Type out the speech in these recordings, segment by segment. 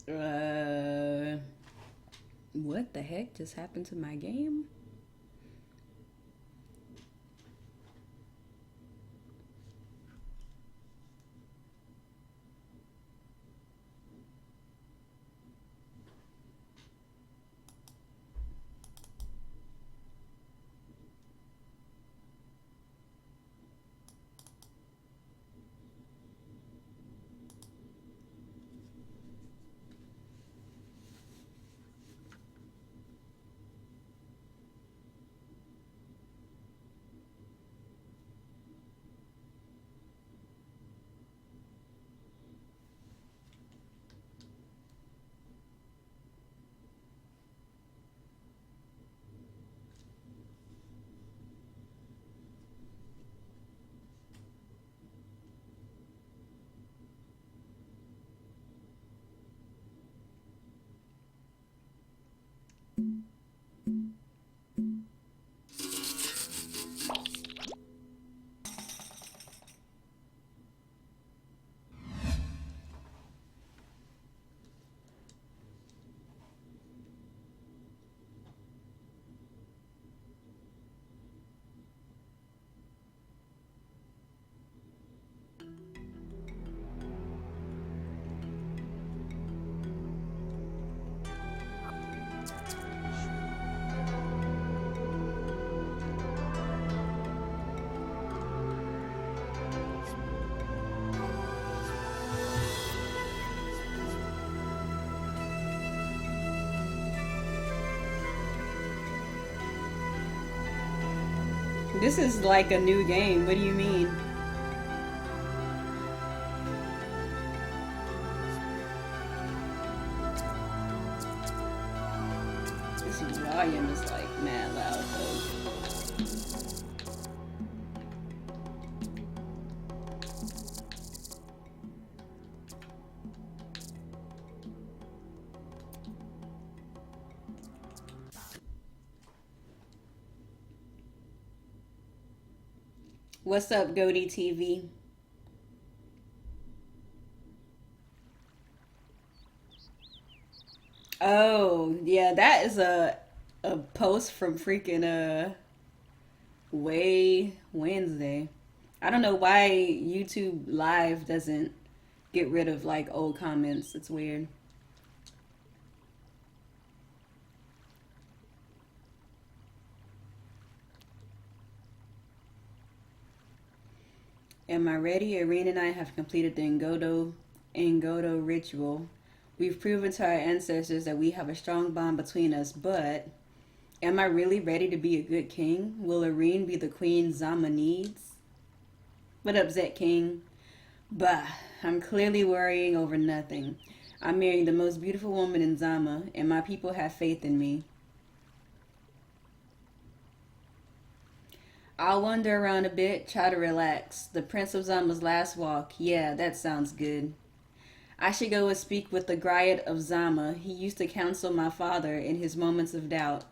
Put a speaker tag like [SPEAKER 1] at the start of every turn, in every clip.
[SPEAKER 1] What the heck just happened to my game? This is like a new game. What do you mean? This volume is like mad loud though. What's up, Goaty TV? Oh, yeah, that is a post from freaking way Wednesday. I don't know why YouTube Live doesn't get rid of like old comments. It's weird. Am I ready? Irene and I have completed the Ngodo ritual. We've proven to our ancestors that we have a strong bond between us, but am I really ready to be a good king? Will Irene be the queen Zama needs? What up, Zet King? Bah, I'm clearly worrying over nothing. I'm marrying the most beautiful woman in Zama, and my people have faith in me. I'll wander around a bit, try to relax. The Prince of Zama's last walk. Yeah, that sounds good. I should go and speak with the Griot of Zama. He used to counsel my father in his moments of doubt.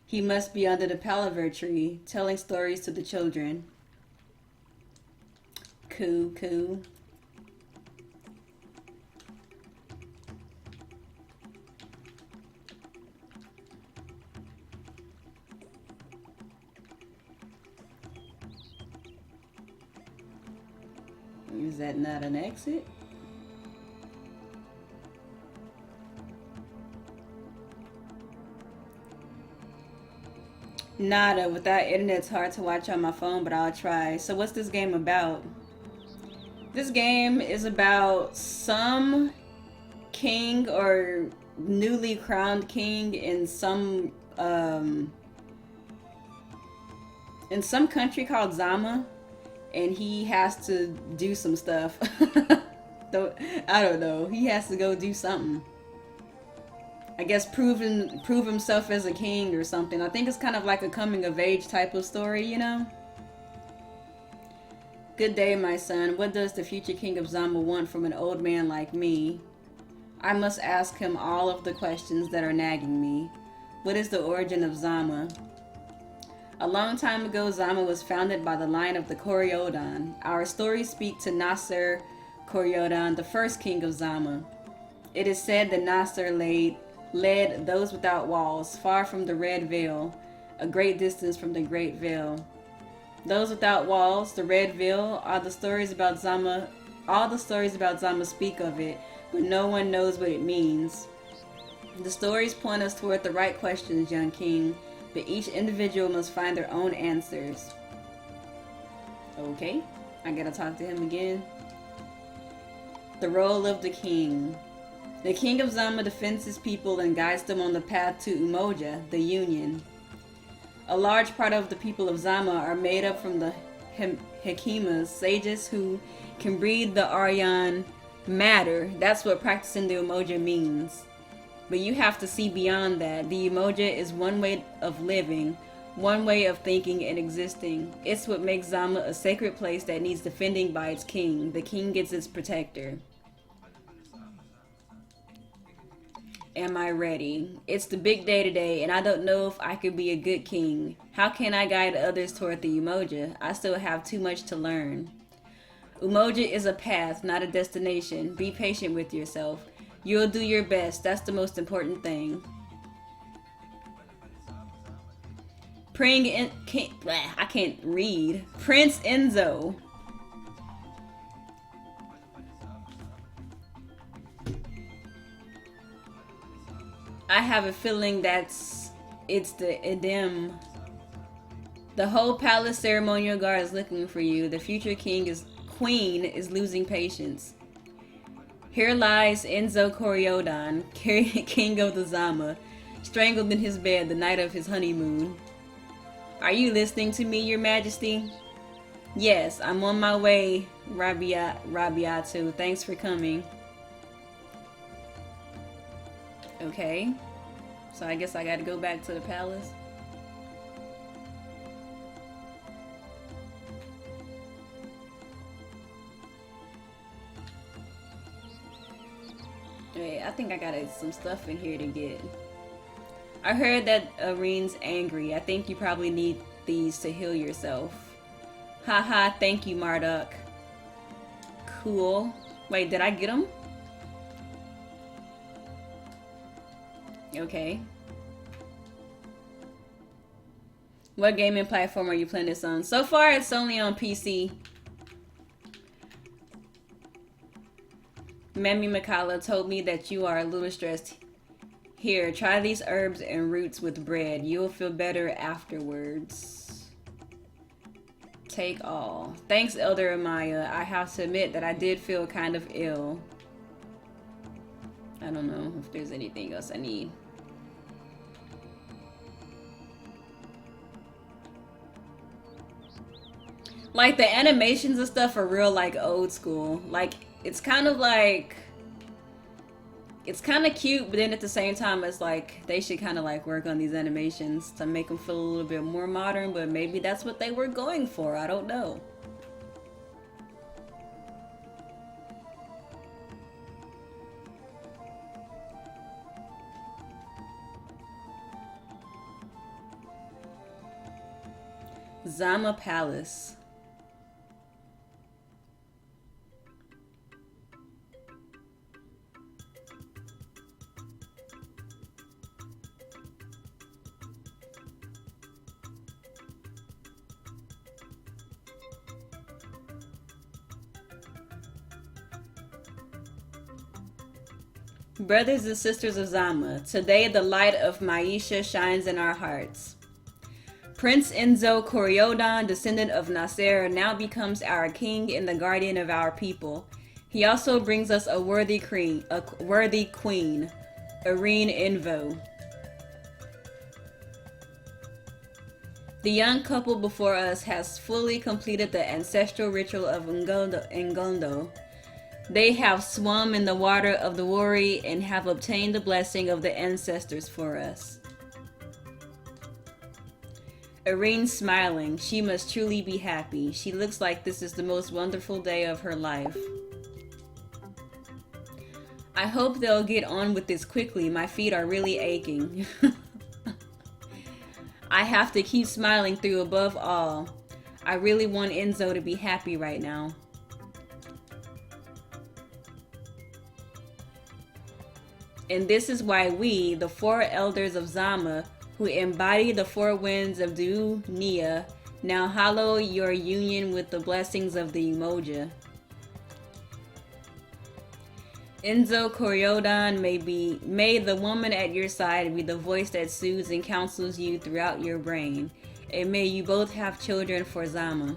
[SPEAKER 1] He must be under the palaver tree, telling stories to the children. Cool, cool. Is that not an exit? Nada. Without internet, it's hard to watch on my phone, but I'll try. So what's this game about? This game is about some king or newly crowned king in some country called Zama, and he has to do some stuff. I don't know. He has to go do something. I guess prove himself as a king or something. I think it's kind of like a coming of age type of story, you know? Good day, my son. What does the future king of Zama want from an old man like me? I must ask him all of the questions that are nagging me. What is the origin of Zama? A long time ago, Zama was founded by the line of the Kori-Odan. Our stories speak to Nasser Kori-Odan, the first king of Zama. It is said that Nasser led those without walls, far from the Red Veil, a great distance from the Great Veil. Those without walls, the Red Veil, all the stories about Zama speak of it, but no one knows what it means. The stories point us toward the right questions, young king, but each individual must find their own answers. Okay, I gotta talk to him again. The role of the king. The king of Zama defends his people and guides them on the path to Umoja, the Union. A large part of the people of Zama are made up from the Hakimas, sages who can breathe the Aurion matter. That's what practicing the Umoja means. But you have to see beyond that. The Umoja is one way of living, one way of thinking and existing. It's what makes Zama a sacred place that needs defending by its king. The king gets its protector. Am I ready? It's the big day today, and I don't know if I could be a good king. How can I guide others toward the Umoja? I still have too much to learn. Umoja is a path, not a destination. Be patient with yourself. You'll do your best. That's the most important thing. I can't read. Prince Enzo. I have a feeling it's the Edem. The whole palace ceremonial guard is looking for you. The future queen is losing patience. Here lies Enzo Kori-Odan, king of the Zama, strangled in his bed the night of his honeymoon. Are you listening to me, your majesty? Yes, I'm on my way, Rabiatu. Thanks for coming. Okay, so I guess I gotta go back to the palace. Wait, I think I got some stuff in here to get. I heard that Aurion's angry. I think you probably need these to heal yourself. Haha, thank you, Marduk. Cool. Wait, did I get them? Okay. What gaming platform are you playing this on? So far, it's only on PC. Mammy Makala told me that you are a little stressed. Here, try these herbs and roots with bread. You'll feel better afterwards. Take all. Thanks, Elder Amaya. I have to admit that I did feel kind of ill. I don't know if there's anything else I need. Like, the animations and stuff are real, like, old school. Like, it's kind of like... It's kind of cute, but then at the same time, it's like, they should kind of, like, work on these animations to make them feel a little bit more modern, but maybe that's what they were going for. I don't know. Zama Palace. Brothers and sisters of Zama, today the light of Maisha shines in our hearts. Prince Enzo Kori-Odan, descendant of Nasser, now becomes our king and the guardian of our people. He also brings us a worthy queen, Aurion Envo. The young couple before us has fully completed the ancestral ritual of Ngondo. They have swum in the water of the Wari and have obtained the blessing of the ancestors for us. Aurion smiling. She must truly be happy. She looks like this is the most wonderful day of her life. I hope they'll get on with this quickly. My feet are really aching. I have to keep smiling through above all. I really want Enzo to be happy right now. And this is why we, the four elders of Zama, who embody the four winds of Dunia, now hallow your union with the blessings of the Umoja. Enzo Kori-Odan, may the woman at your side be the voice that soothes and counsels you throughout your brain. And may you both have children for Zama.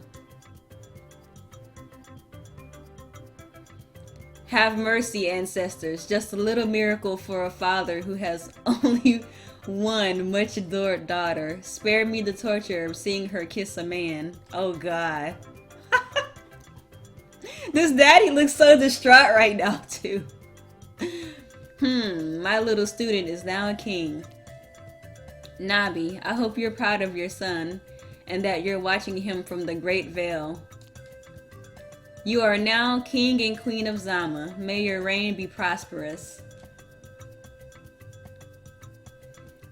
[SPEAKER 1] Have mercy, ancestors. Just a little miracle for a father who has only one much adored daughter. Spare me the torture of seeing her kiss a man. Oh God. This daddy looks so distraught right now too. My little student is now a king. Nabi, I hope you're proud of your son and that you're watching him from the Great Veil. You are now king and queen of Zama. May your reign be prosperous.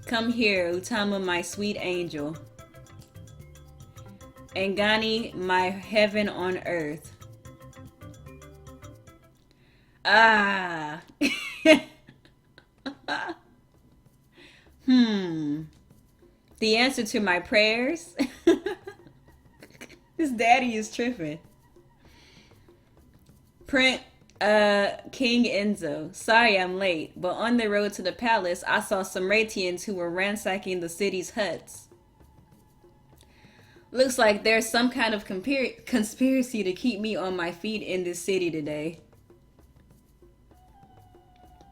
[SPEAKER 1] Come here, Utama, my sweet angel. Angani, my heaven on earth. Ah. The answer to my prayers? This daddy is tripping. Print, King Enzo. Sorry I'm late, but on the road to the palace, I saw some Ratians who were ransacking the city's huts. Looks like there's some kind of conspiracy to keep me on my feet in this city today.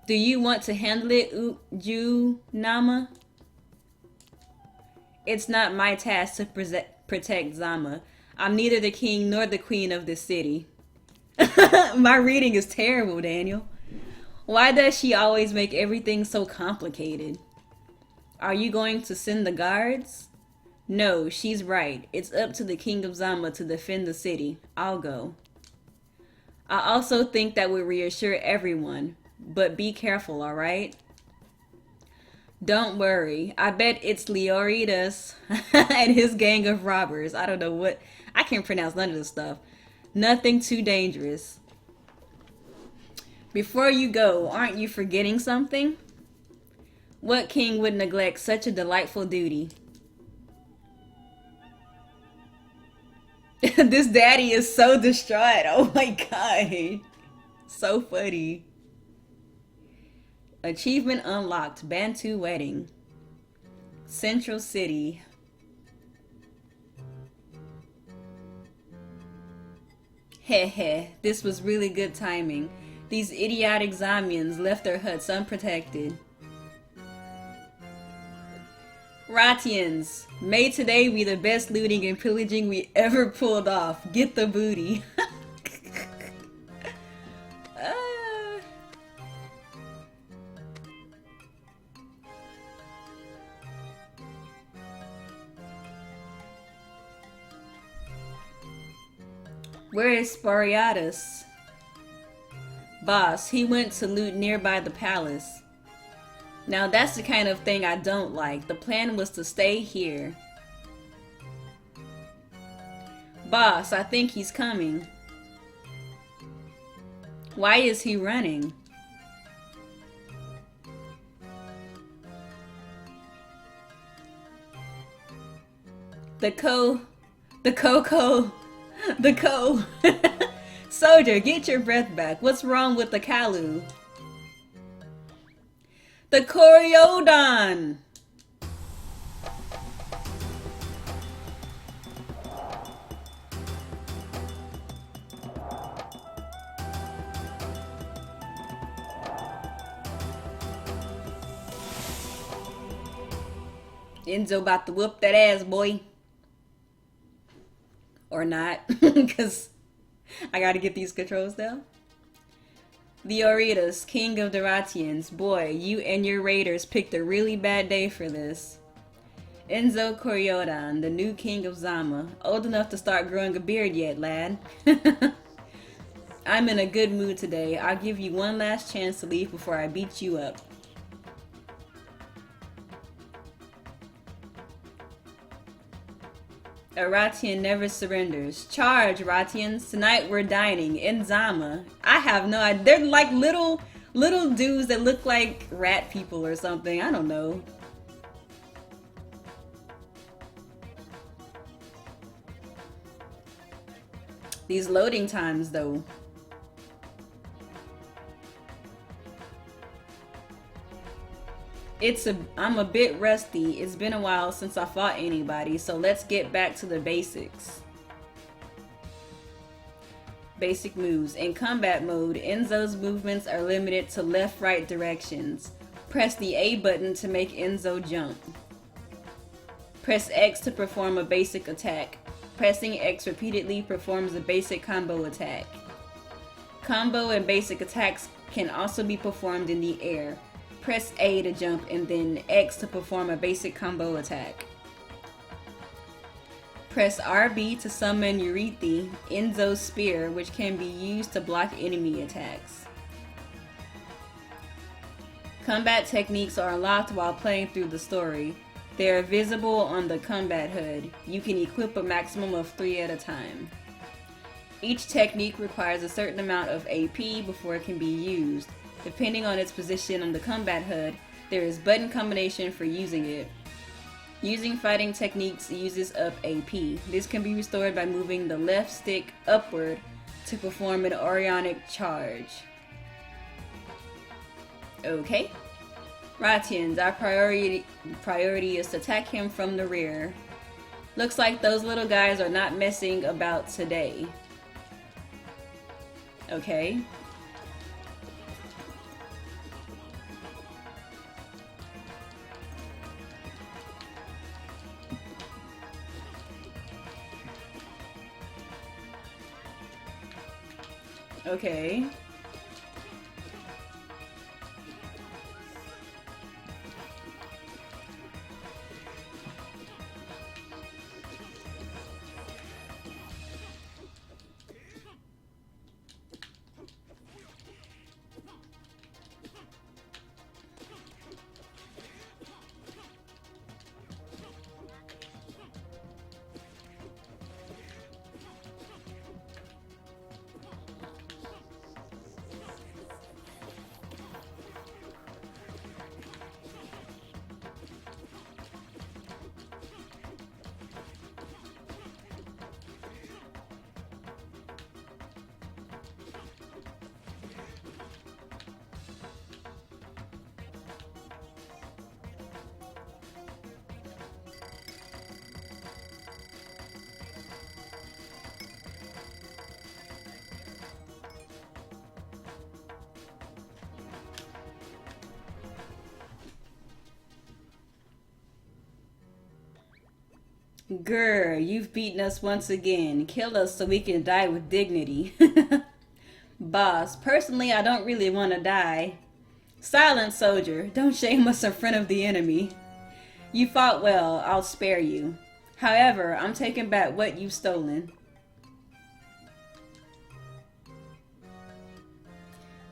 [SPEAKER 1] Do you want to handle it, Junama? It's not my task to protect Zama. I'm neither the king nor the queen of this city. My reading is terrible, Daniel. Why does she always make everything so complicated? Are you going to send the guards? No, she's right. It's up to the king of Zama to defend the city. I'll go. I also think that would reassure everyone. But be careful, alright? Don't worry. I bet it's Leoridas and his gang of robbers. I don't know what. I can't pronounce none of this stuff. Nothing too dangerous. Before you go, aren't you forgetting something? What king would neglect such a delightful duty? This daddy is so distraught. Oh my god. So funny. Achievement unlocked. Bantu wedding. Central City. Heh, this was really good timing. These idiotic Zamians left their huts unprotected. Ratians, may today be the best looting and pillaging we ever pulled off. Get the booty. Where is Spariatus? Boss, he went to loot nearby the palace. Now that's the kind of thing I don't like. The plan was to stay here. Boss, I think he's coming. Why is he running? The Soldier, get your breath back. What's wrong with the Kalu? The Kori-Odan! Enzo about to whoop that ass, boy. Or not, because I gotta get these controls down. The Oritas, king of the Ratians. Boy, you and your raiders picked a really bad day for this. Enzo Kori-Odan, the new king of Zama. Old enough to start growing a beard yet, lad. I'm in a good mood today. I'll give you one last chance to leave before I beat you up. A Ratian never surrenders. Charge, Ratians. Tonight we're dining in Zama. I have no idea. They're like little Little dudes that look like rat people or something. I don't know. These loading times, though. I'm a bit rusty. It's been a while since I fought anybody, so let's get back to the basics. Basic moves. In combat mode, Enzo's movements are limited to left-right directions. Press the A button to make Enzo jump. Press X to perform a basic attack. Pressing X repeatedly performs a basic combo attack. Combo and basic attacks can also be performed in the air. Press A to jump and then X to perform a basic combo attack. Press RB to summon Eurythe, Enzo's spear, which can be used to block enemy attacks. Combat techniques are unlocked while playing through the story. They are visible on the combat HUD. You can equip a maximum of 3 at a time. Each technique requires a certain amount of AP before it can be used. Depending on its position on the combat HUD, there is button combination for using it. Using fighting techniques uses up AP. This can be restored by moving the left stick upward to perform an Aurionic charge. Okay. Ratians, our priority is to attack him from the rear. Looks like those little guys are not messing about today. Okay. Okay. Grr, you've beaten us once again. Kill us so we can die with dignity. Boss, personally, I don't really want to die. Silence, soldier. Don't shame us in front of the enemy. You fought well. I'll spare you. However, I'm taking back what you've stolen.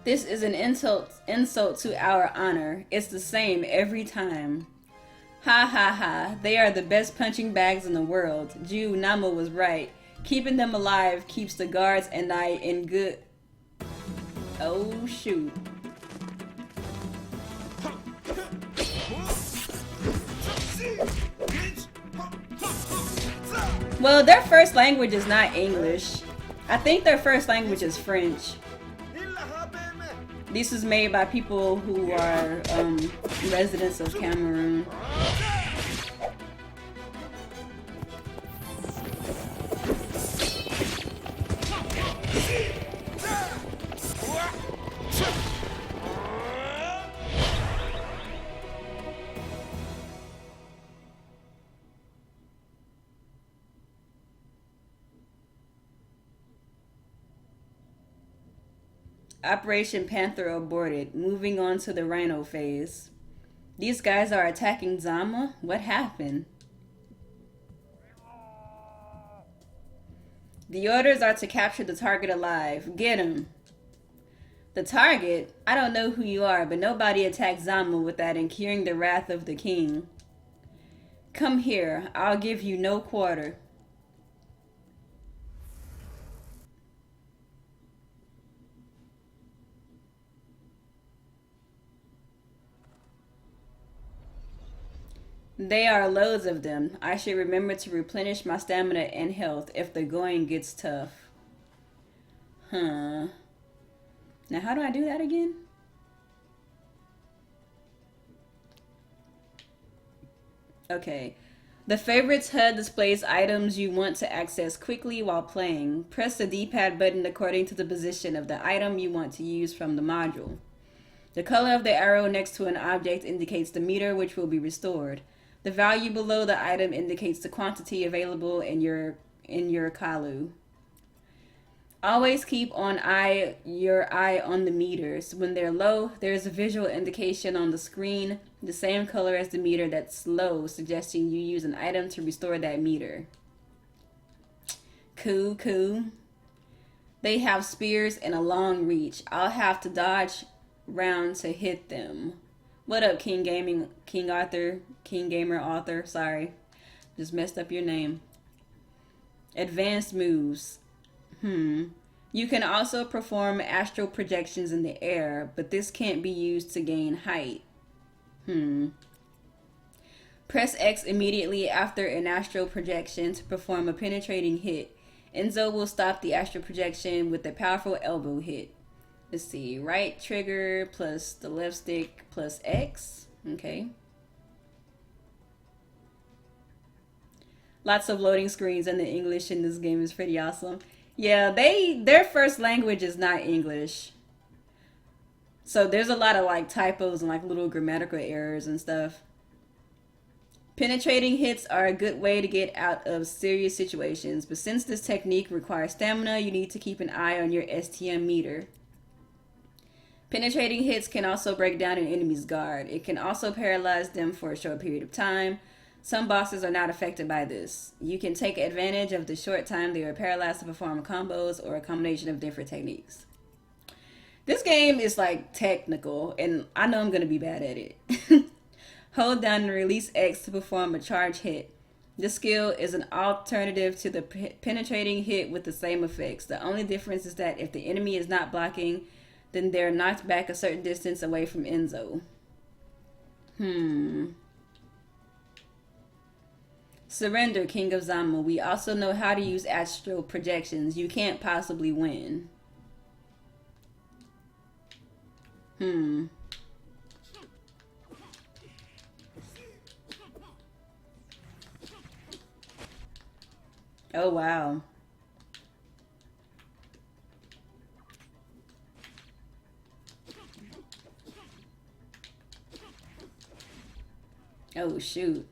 [SPEAKER 1] This is an insult to our honor. It's the same every time. Ha ha ha, they are the best punching bags in the world. Jew, Nama was right. Keeping them alive keeps the guards and I in good... Oh shoot. Well, their first language is not English. I think their first language is French. This is made by people who are residents of Cameroon. Operation Panther aborted. Moving on to the Rhino phase. These guys are attacking Zama? What happened? The orders are to capture the target alive. Get him. The target? I don't know who you are, but nobody attacks Zama without incurring the wrath of the king. Come here. I'll give you no quarter. There are loads of them. I should remember to replenish my stamina and health if the going gets tough. Huh. Now, how do I do that again? Okay. The Favorites HUD displays items you want to access quickly while playing. Press the D-pad button according to the position of the item you want to use from the module. The color of the arrow next to an object indicates the meter which will be restored. The value below the item indicates the quantity available in your Kalu. Always keep your eye on the meters. When they're low, there's a visual indication on the screen, the same color as the meter that's low, suggesting you use an item to restore that meter. Cool. They have spears and a long reach. I'll have to dodge round to hit them. What up, King Gamer Author? Sorry, just messed up your name. Advanced moves. You can also perform astral projections in the air, but this can't be used to gain height. Press X immediately after an astral projection to perform a penetrating hit. Enzo will stop the astral projection with a powerful elbow hit. Let's see, right trigger plus the left stick plus X. Okay. Lots of loading screens, and the English in this game is pretty awesome. Yeah, their first language is not English. So there's a lot of like typos and like little grammatical errors and stuff. Penetrating hits are a good way to get out of serious situations, but since this technique requires stamina, you need to keep an eye on your STM meter. Penetrating hits can also break down an enemy's guard. It can also paralyze them for a short period of time. Some bosses are not affected by this. You can take advantage of the short time they are paralyzed to perform combos or a combination of different techniques. This game is like technical, and I know I'm going to be bad at it. Hold down and release X to perform a charge hit. This skill is an alternative to the penetrating hit with the same effects. The only difference is that if the enemy is not blocking, then they're knocked back a certain distance away from Enzo. Surrender, King of Zama. We also know how to use astral projections. You can't possibly win. Oh, wow. Oh, shoot.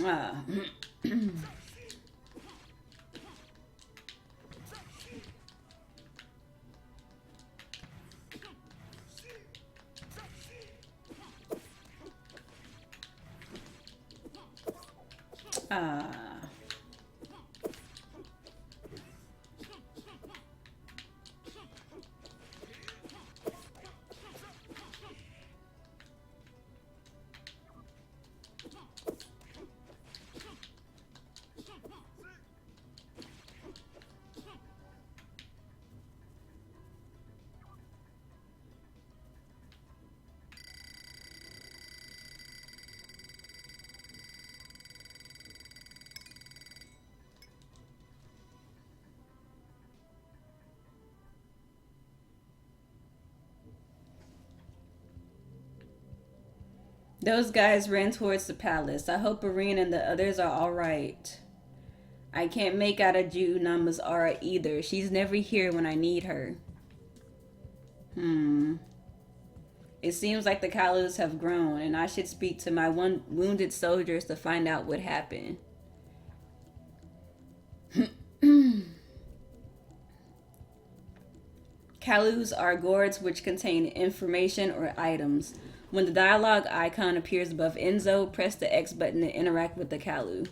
[SPEAKER 1] Ah. Those guys ran towards the palace. I hope Aurion and the others are alright. I can't make out a Jew Nama's aura either. She's never here when I need her. It seems like the Kalus have grown, and I should speak to my wounded soldiers to find out what happened. Kalus are gourds which contain information or items. When the dialogue icon appears above Enzo, press the X button to interact with the Kalu.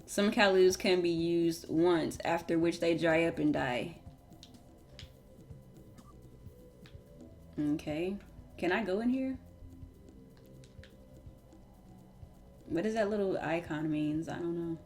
[SPEAKER 1] Some Kalus can be used once, after which they dry up and die. Okay. Can I go in here? What does that little icon means? I don't know.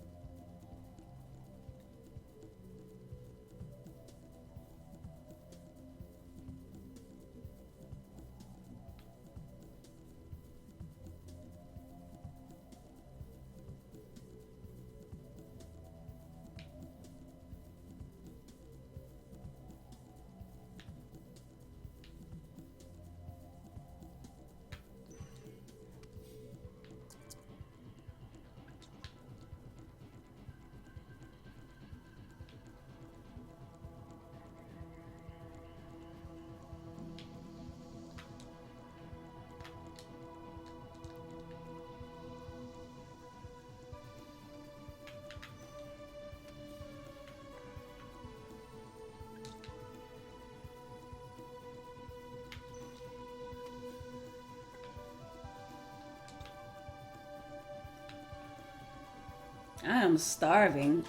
[SPEAKER 1] I am starving.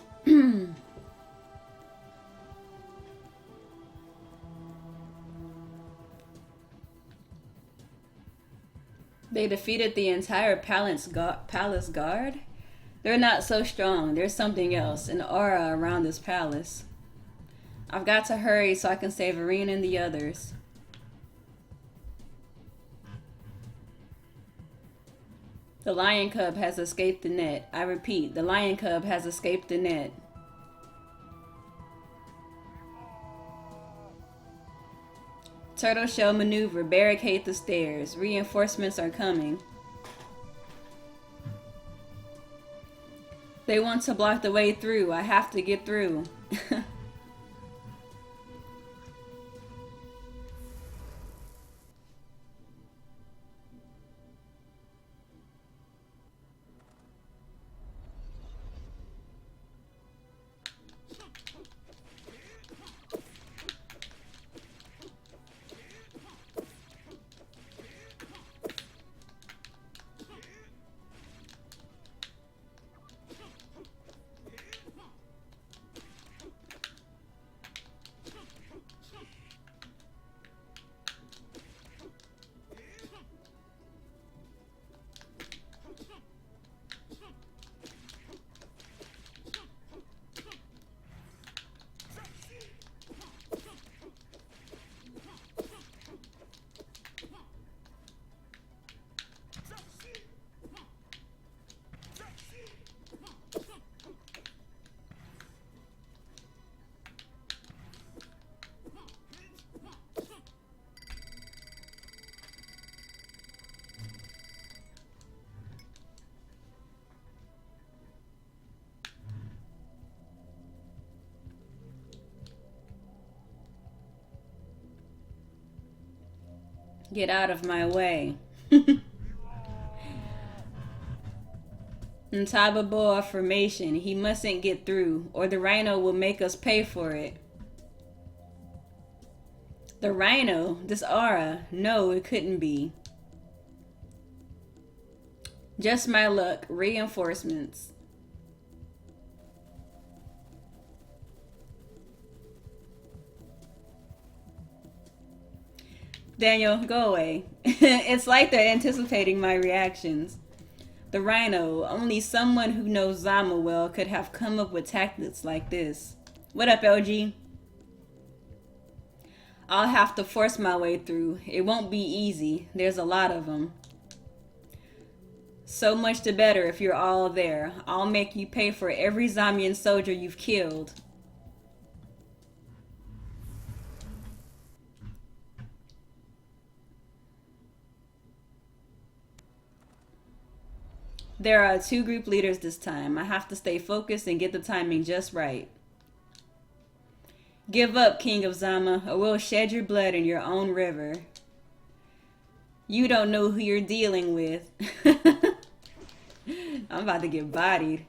[SPEAKER 1] They defeated the entire palace guard? They're not so strong. There's something else, an aura around this palace. I've got to hurry so I can save Aurion and the others. The lion cub has escaped the net. I repeat, the lion cub has escaped the net. Turtle shell maneuver. Barricade the stairs. Reinforcements are coming. They want to block the way through. I have to get through. Get out of my way. Ntababoa formation. He mustn't get through, or the rhino will make us pay for it. The rhino? This aura? No, it couldn't be. Just my luck. Reinforcements. Daniel, go away. It's like they're anticipating my reactions. The rhino, only someone who knows Zama well could have come up with tactics like this. What up, LG? I'll have to force my way through. It won't be easy. There's a lot of them. So much the better if you're all there. I'll make you pay for every Zamian soldier you've killed. There are 2 group leaders this time. I have to stay focused and get the timing just right. Give up, King of Zama, or we'll shed your blood in your own river. You don't know who you're dealing with. I'm about to get bodied.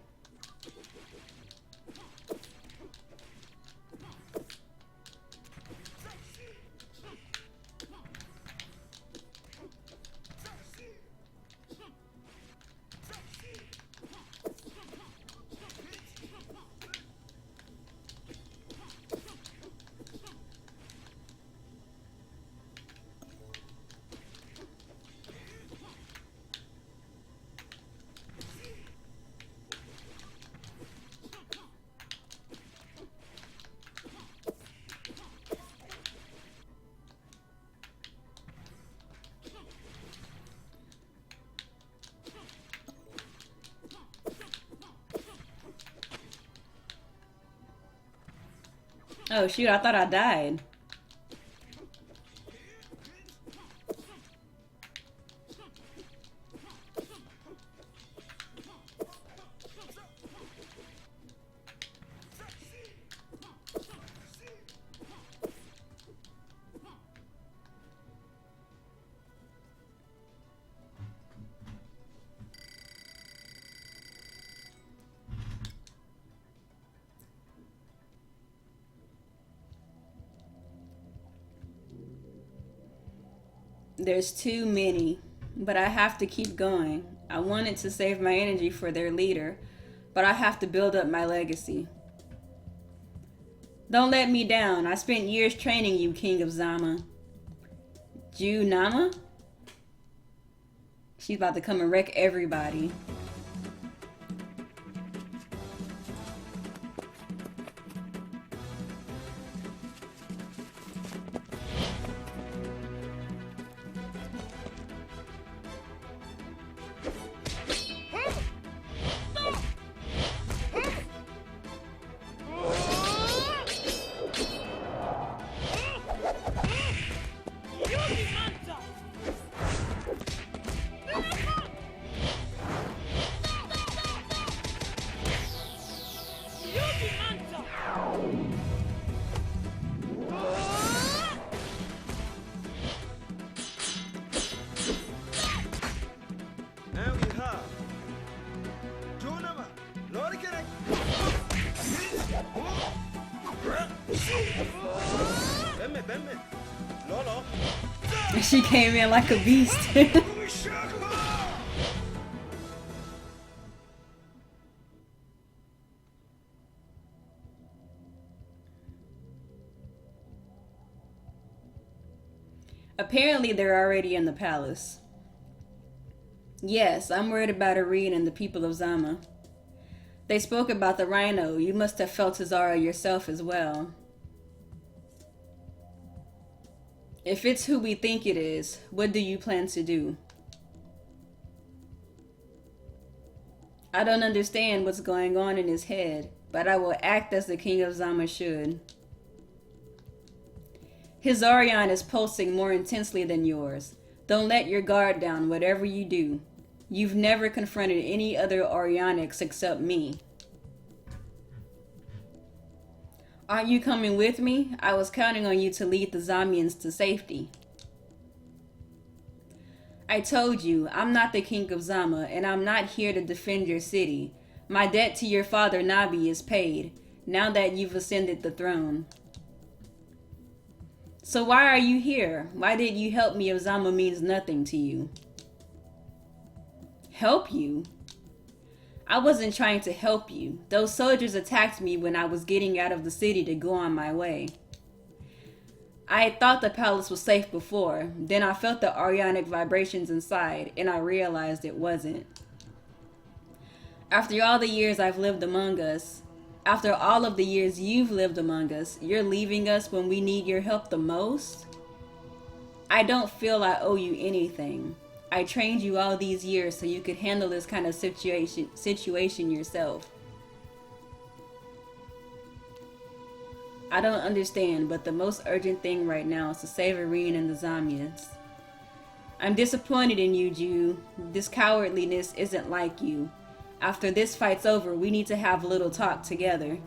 [SPEAKER 1] Oh shoot, I thought I died. There's too many, but I have to keep going. I wanted to save my energy for their leader, but I have to build up my legacy. Don't let me down. I spent years training you, King of Zama. Junama? She's about to come and wreck everybody. She came in like a beast. Apparently they're already in the palace. Yes, I'm worried about Aurion and the people of Zama. They spoke about the rhino. You must have felt his aura yourself as well. If it's who we think it is, what do you plan to do? I don't understand what's going on in his head, but I will act as the King of Zama should. His Aurion is pulsing more intensely than yours. Don't let your guard down, whatever you do. You've never confronted any other Aurionics except me. Aren't you coming with me? I was counting on you to lead the Zamians to safety. I told you, I'm not the King of Zama, and I'm not here to defend your city. My debt to your father Nabi is paid, now that you've ascended the throne. So why are you here? Why did you help me if Zama means nothing to you? Help you? I wasn't trying to help you. Those soldiers attacked me when I was getting out of the city to go on my way. I had thought the palace was safe before. Then I felt the Aurionic vibrations inside, and I realized it wasn't. After all the years I've lived among us, after all of the years you've lived among us, you're leaving us when we need your help the most? I don't feel I owe you anything. I trained you all these years so you could handle this kind of situation yourself. I don't understand, but the most urgent thing right now is to save Aurion and the Zamians. I'm disappointed in you, Jew. This cowardliness isn't like you. After this fight's over, we need to have a little talk together.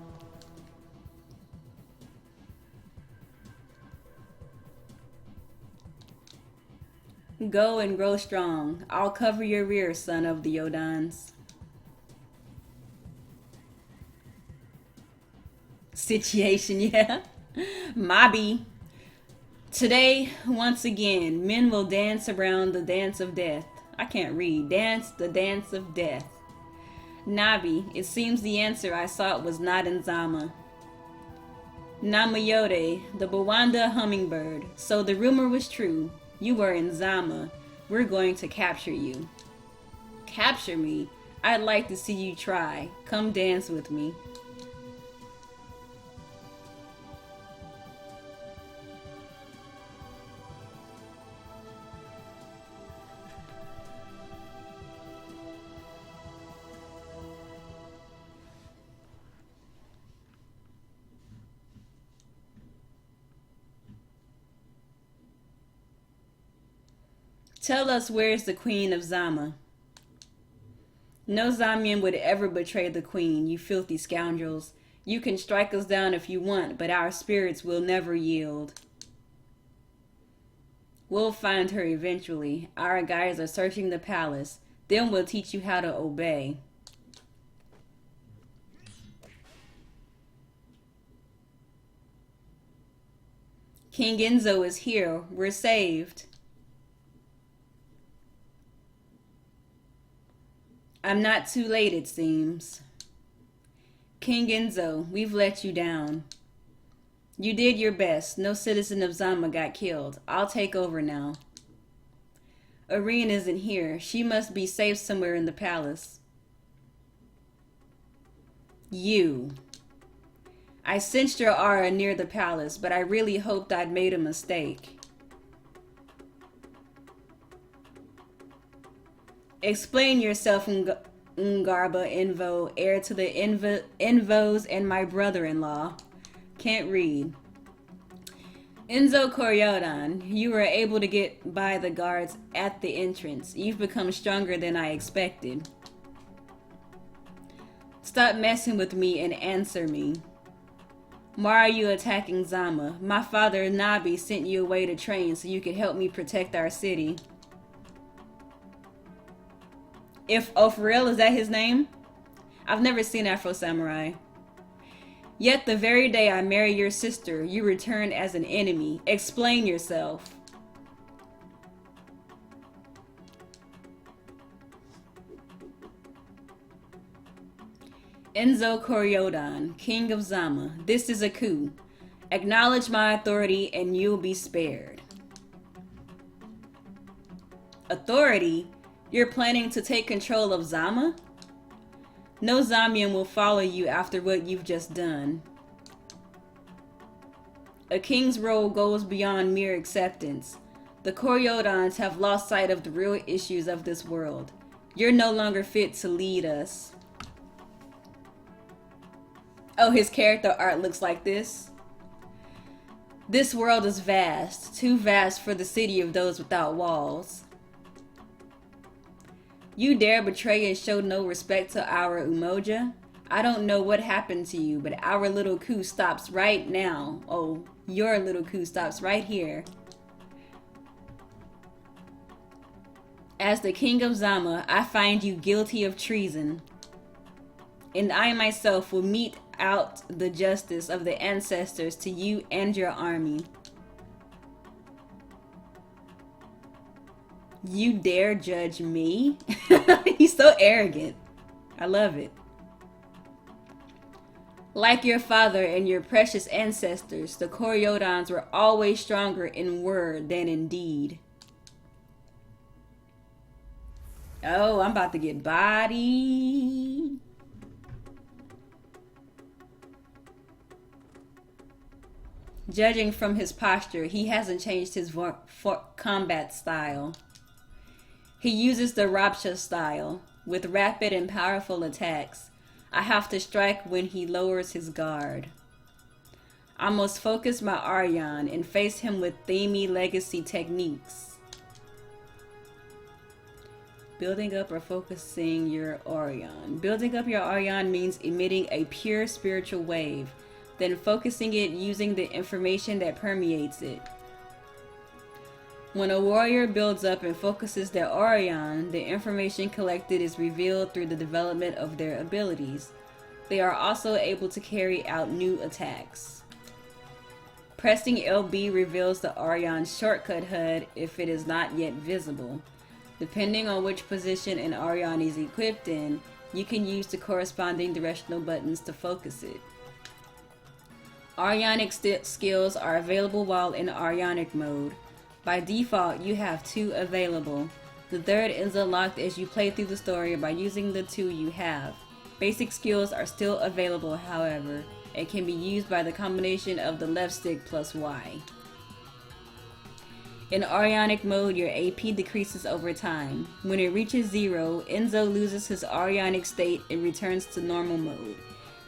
[SPEAKER 1] Go and grow strong. I'll cover your rear, son of the Odans. Situation, yeah. Mobby. Today, once again, men will dance around the dance of death. I can't read. Dance the dance of death. Nabi, it seems the answer I sought was not in Zama. Namayode, the Bawanda hummingbird. So the rumor was true. You were in Zama. We're going to capture you. Capture me? I'd like to see you try. Come dance with me. Tell us, where's the Queen of Zama? No Zamian would ever betray the Queen, you filthy scoundrels. You can strike us down if you want, but our spirits will never yield. We'll find her eventually. Our guys are searching the palace. Then we'll teach you how to obey. King Enzo is here. We're saved. I'm not too late, it seems. King Enzo, we've let you down. You did your best. No citizen of Zama got killed. I'll take over now. Aurion isn't here. She must be safe somewhere in the palace. You. I sensed your aura near the palace, but I really hoped I'd made a mistake. Explain yourself, Ngarba Envo, heir to the Envos and my brother-in-law. Can't read. Enzo Kori-Odan, you were able to get by the guards at the entrance. You've become stronger than I expected. Stop messing with me and answer me. Why are you attacking Zama? My father Nabi sent you away to train so you could help me protect our city. Oh, for real? Is that his name? I've never seen Afro Samurai. Yet the very day I marry your sister, you return as an enemy. Explain yourself. Enzo Kori-Odan, King of Zama, this is a coup. Acknowledge my authority and you'll be spared. Authority? You're planning to take control of Zama? No Zamian will follow you after what you've just done. A king's role goes beyond mere acceptance. The Kori-Odans have lost sight of the real issues of this world. You're no longer fit to lead us. Oh, his character art looks like this. This world is vast, too vast for the city of those without walls. You dare betray and show no respect to our Umoja? I don't know what happened to you, but our little coup stops right now. Oh, your little coup stops right here. As the King of Zama, I find you guilty of treason. And I myself will mete out the justice of the ancestors to you and your army. You dare judge me? He's so arrogant. I love it. Like your father and your precious ancestors, the Kori-Odans were always stronger in word than in deed. Oh, I'm about to get bodied. Judging from his posture, he hasn't changed his combat style. He uses the Ratchet style, with rapid and powerful attacks. I have to strike when he lowers his guard. I must focus my Aurion and face him with themey legacy techniques. Building up or focusing your Aurion. Building up your Aurion means emitting a pure spiritual wave, then focusing it using the information that permeates it. When a warrior builds up and focuses their Aurion, the information collected is revealed through the development of their abilities. They are also able to carry out new attacks. Pressing LB reveals the Aurion's shortcut HUD if it is not yet visible. Depending on which position an Aurion is equipped in, you can use the corresponding directional buttons to focus it. Aurionic skills are available while in Aurionic mode. By default, you have 2 available. The third is unlocked as you play through the story by using the 2 you have. Basic skills are still available, however, and can be used by the combination of the left stick plus Y. In Aurionic mode, your AP decreases over time. When it reaches 0, Enzo loses his Aurionic state and returns to normal mode.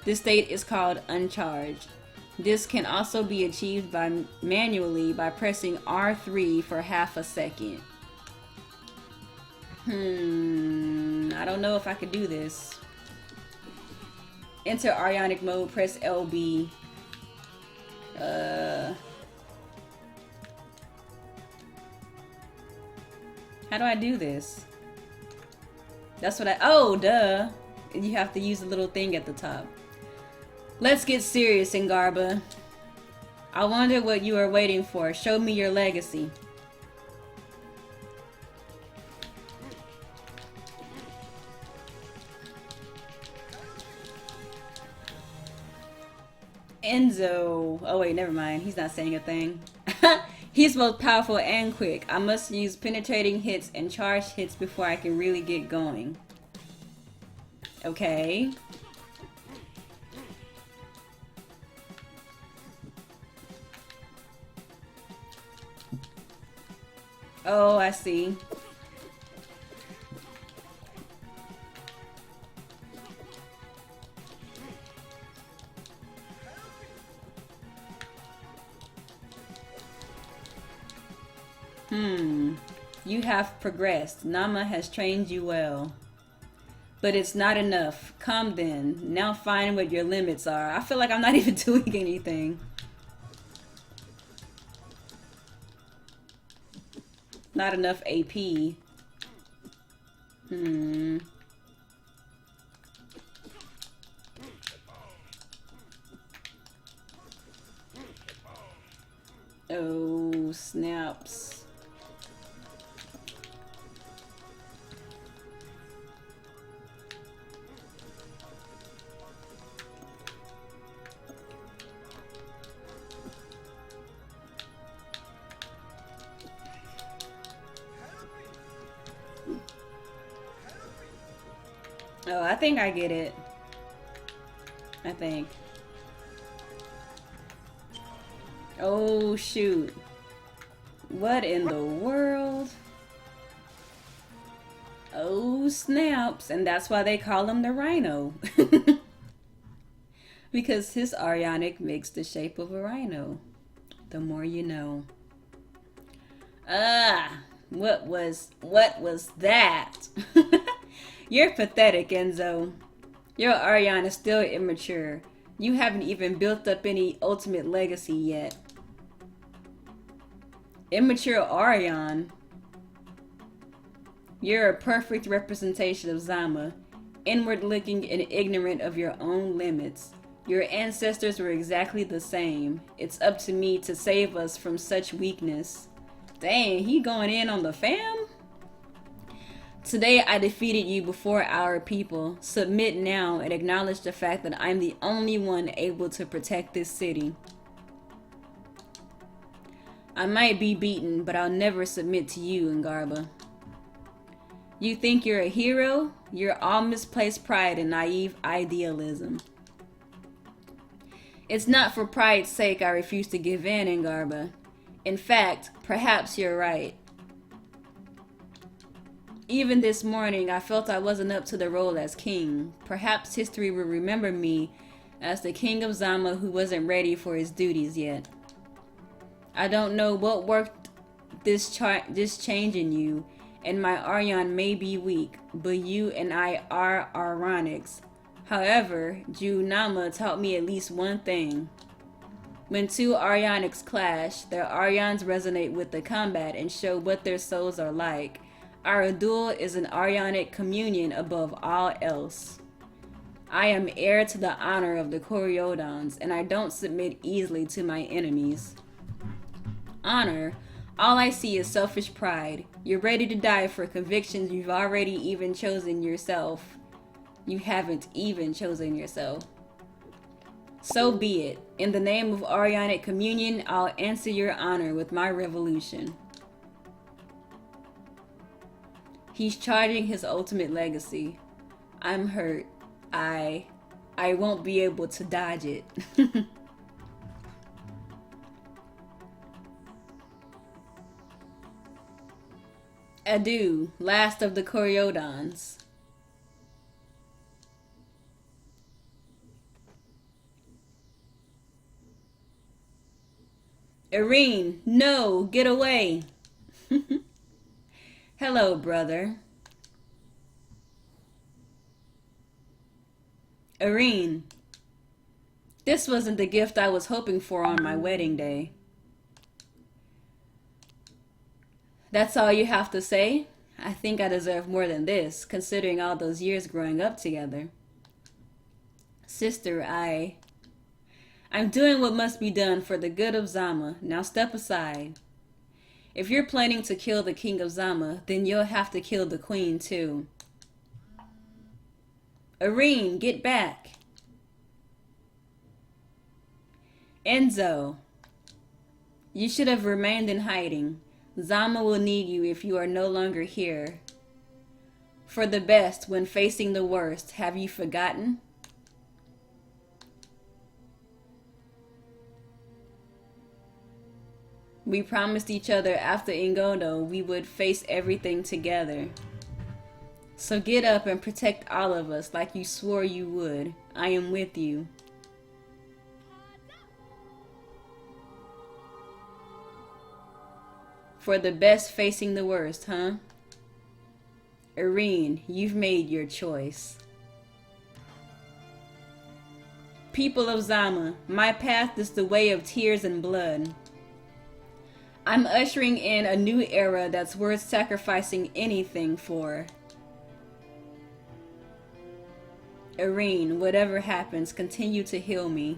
[SPEAKER 1] This state is called uncharged. This can also be achieved manually by pressing R3 for half a second. I don't know if I could do this. Enter Aurionic mode, press LB. How do I do this? That's what oh, duh. You have to use the little thing at the top. Let's get serious, Ngarba. I wonder what you are waiting for. Show me your legacy. Enzo. Oh wait, never mind. He's not saying a thing. He's both powerful and quick. I must use penetrating hits and charged hits before I can really get going. Okay. Oh, I see. You have progressed. Nama has trained you well. But it's not enough. Come then. Now find what your limits are. I feel like I'm not even doing anything. Not enough AP. Oh, snaps. Oh, I think I get it. I think. Oh, shoot. What in the world? Oh, snaps. And that's why they call him the Rhino. Because his Aurionic makes the shape of a rhino. The more you know. What was that? You're pathetic, Enzo. Your Aurion is still immature. You haven't even built up any ultimate legacy yet. Immature Aurion. You're a perfect representation of Zama, inward-looking and ignorant of your own limits. Your ancestors were exactly the same. It's up to me to save us from such weakness. Dang, he going in on the fam? Today I defeated you before our people. Submit now and acknowledge the fact that I'm the only one able to protect this city. I might be beaten, but I'll never submit to you, Ngarba. You think you're a hero? You're all misplaced pride and naive idealism. It's not for pride's sake I refuse to give in, Ngarba. In fact, perhaps you're right. Even this morning, I felt I wasn't up to the role as king. Perhaps history will remember me as the king of Zama who wasn't ready for his duties yet. I don't know what worked this change in you, and my Aurion may be weak, but you and I are Auronics. However, Ju-Nama taught me at least one thing. When two Aurionics clash, their Aurions resonate with the combat and show what their souls are like. Our duel is an Aurionic communion above all else. I am heir to the honor of the Kori-Odans, and I don't submit easily to my enemies. Honor? All I see is selfish pride. You're ready to die for convictions you've already even chosen yourself. You haven't even chosen yourself. So be it. In the name of Aurionic communion, I'll answer your honor with my revolution. He's charging his ultimate legacy. I'm hurt. I won't be able to dodge it. Adieu, last of the Kori-Odans. Irene, no, get away. Hello, brother. Aurion, this wasn't the gift I was hoping for on my wedding day. That's all you have to say? I think I deserve more than this, considering all those years growing up together. Sister, I'm doing what must be done for the good of Zama. Now step aside. If you're planning to kill the king of Zama, then you'll have to kill the queen too. Aurion, get back. Enzo, you should have remained in hiding. Zama will need you if you are no longer here. For the best when facing the worst, have you forgotten? We promised each other after Ingodo we would face everything together. So get up and protect all of us like you swore you would. I am with you. For the best facing the worst, huh? Aurion, you've made your choice. People of Zama, my path is the way of tears and blood. I'm ushering in a new era that's worth sacrificing anything for. Aurion, whatever happens, continue to heal me.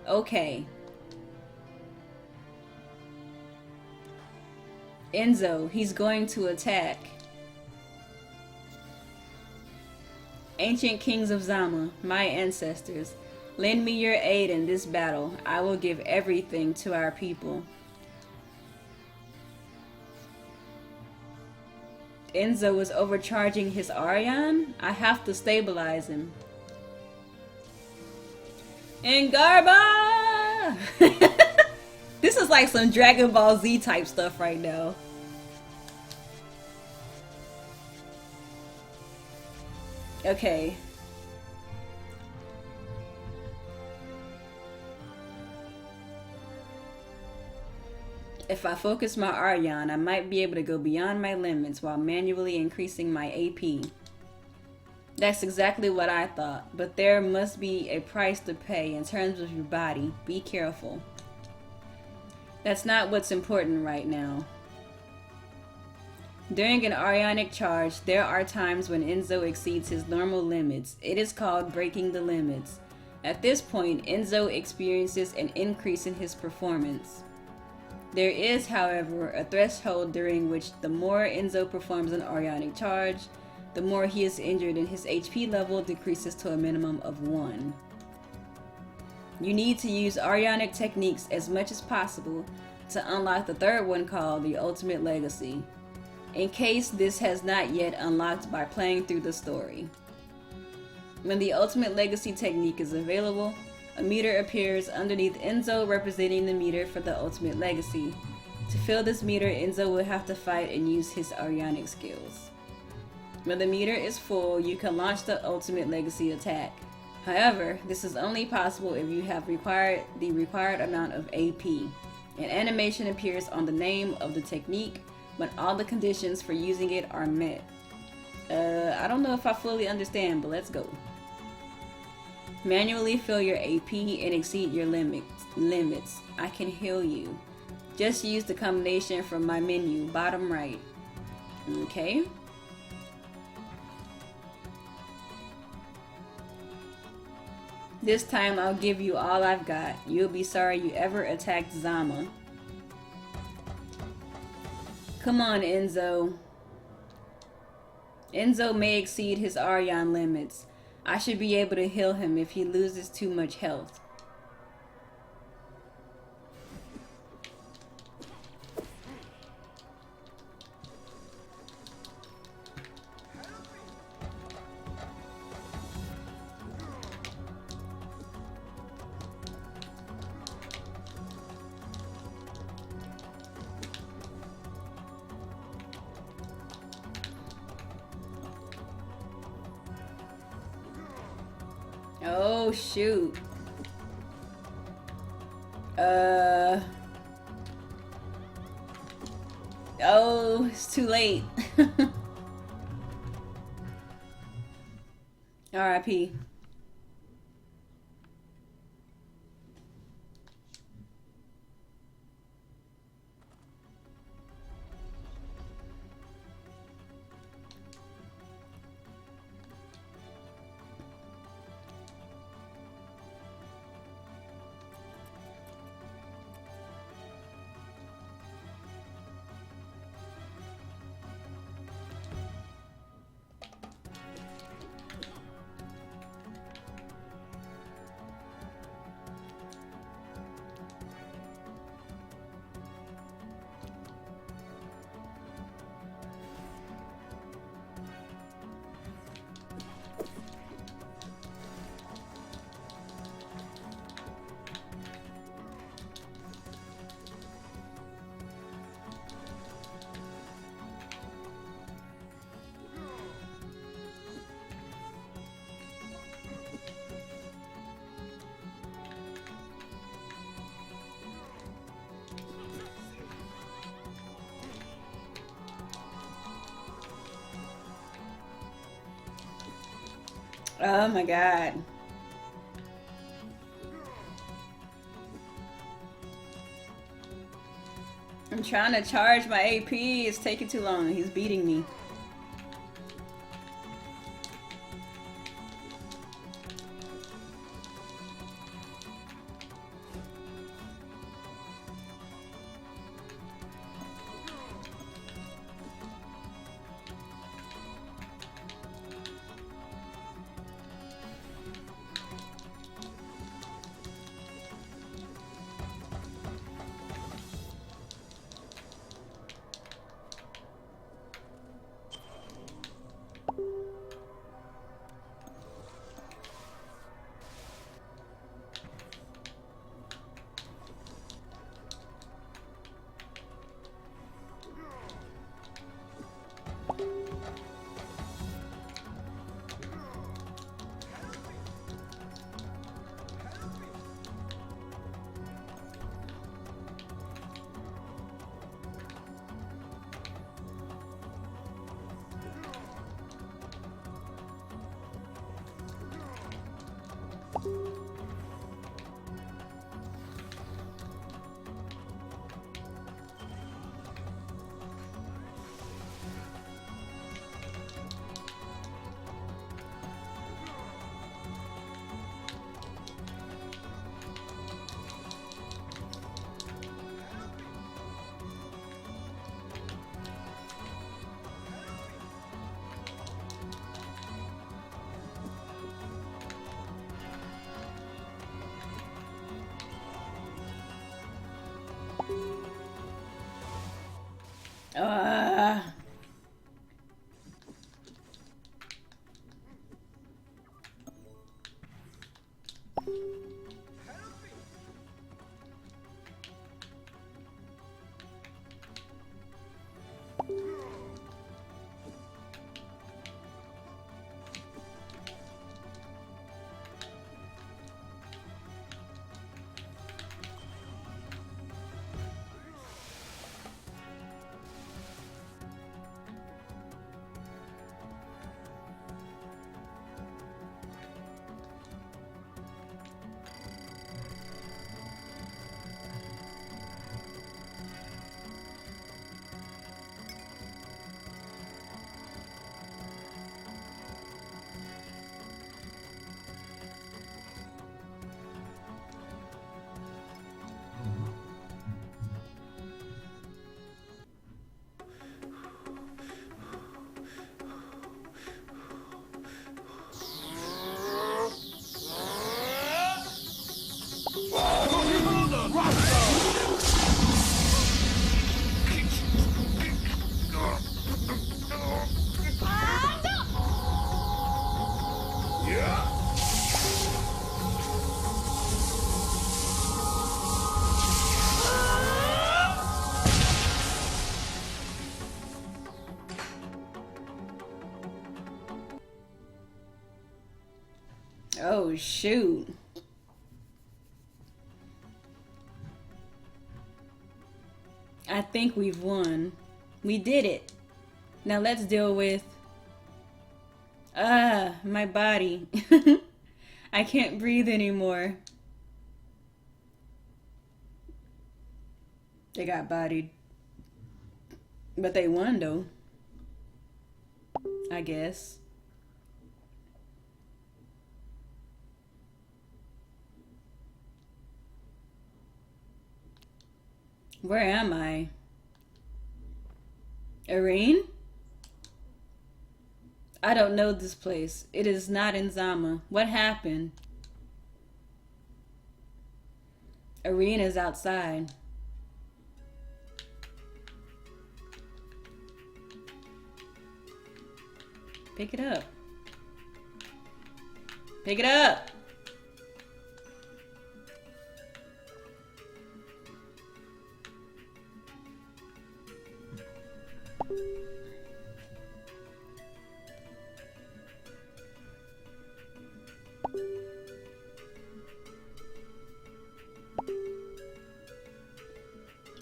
[SPEAKER 1] Okay. Enzo, he's going to attack. Ancient kings of Zama, my ancestors, lend me your aid in this battle. I will give everything to our people. Enzo is overcharging his Aurion? I have to stabilize him. Engarba! This is like some Dragon Ball Z type stuff right now. Okay. If I focus my Aurion, I might be able to go beyond my limits while manually increasing my AP. That's exactly what I thought, but there must be a price to pay in terms of your body. Be careful. That's not what's important right now. During an Aurionic charge, there are times when Enzo exceeds his normal limits. It is called breaking the limits. At this point, Enzo experiences an increase in his performance. There is, however, a threshold during which the more Enzo performs an Aurionic charge, the more he is injured and his HP level decreases to a minimum of 1. You need to use Aurionic techniques as much as possible to unlock the third one called the Ultimate Legacy, in case this has not yet unlocked by playing through the story. When the Ultimate Legacy technique is available, a meter appears underneath Enzo representing the meter for the Ultimate Legacy. To fill this meter, Enzo will have to fight and use his Aurionic skills. When the meter is full, you can launch the Ultimate Legacy attack. However, this is only possible if you have the required amount of AP. An animation appears on the name of the technique when all the conditions for using it are met. I don't know if I fully understand, but let's go. Manually fill your AP and exceed your limits. I can heal you. Just use the combination from my menu, bottom right. Okay. This time I'll give you all I've got. You'll be sorry you ever attacked Zama. Come on, Enzo. Enzo may exceed his Aurion limits. I should be able to heal him if he loses too much health. Oh, shoot. Oh, it's too late. R.I.P. Oh my god. I'm trying to charge my AP. It's taking too long. He's beating me. Uh, oh shoot. I think we've won. We did it. Now let's deal with... my body. I can't breathe anymore. They got bodied. But they won though. I guess. Where am I? Aurion? I don't know this place. It is not in Zama. What happened? Aurion is outside. Pick it up. Pick it up!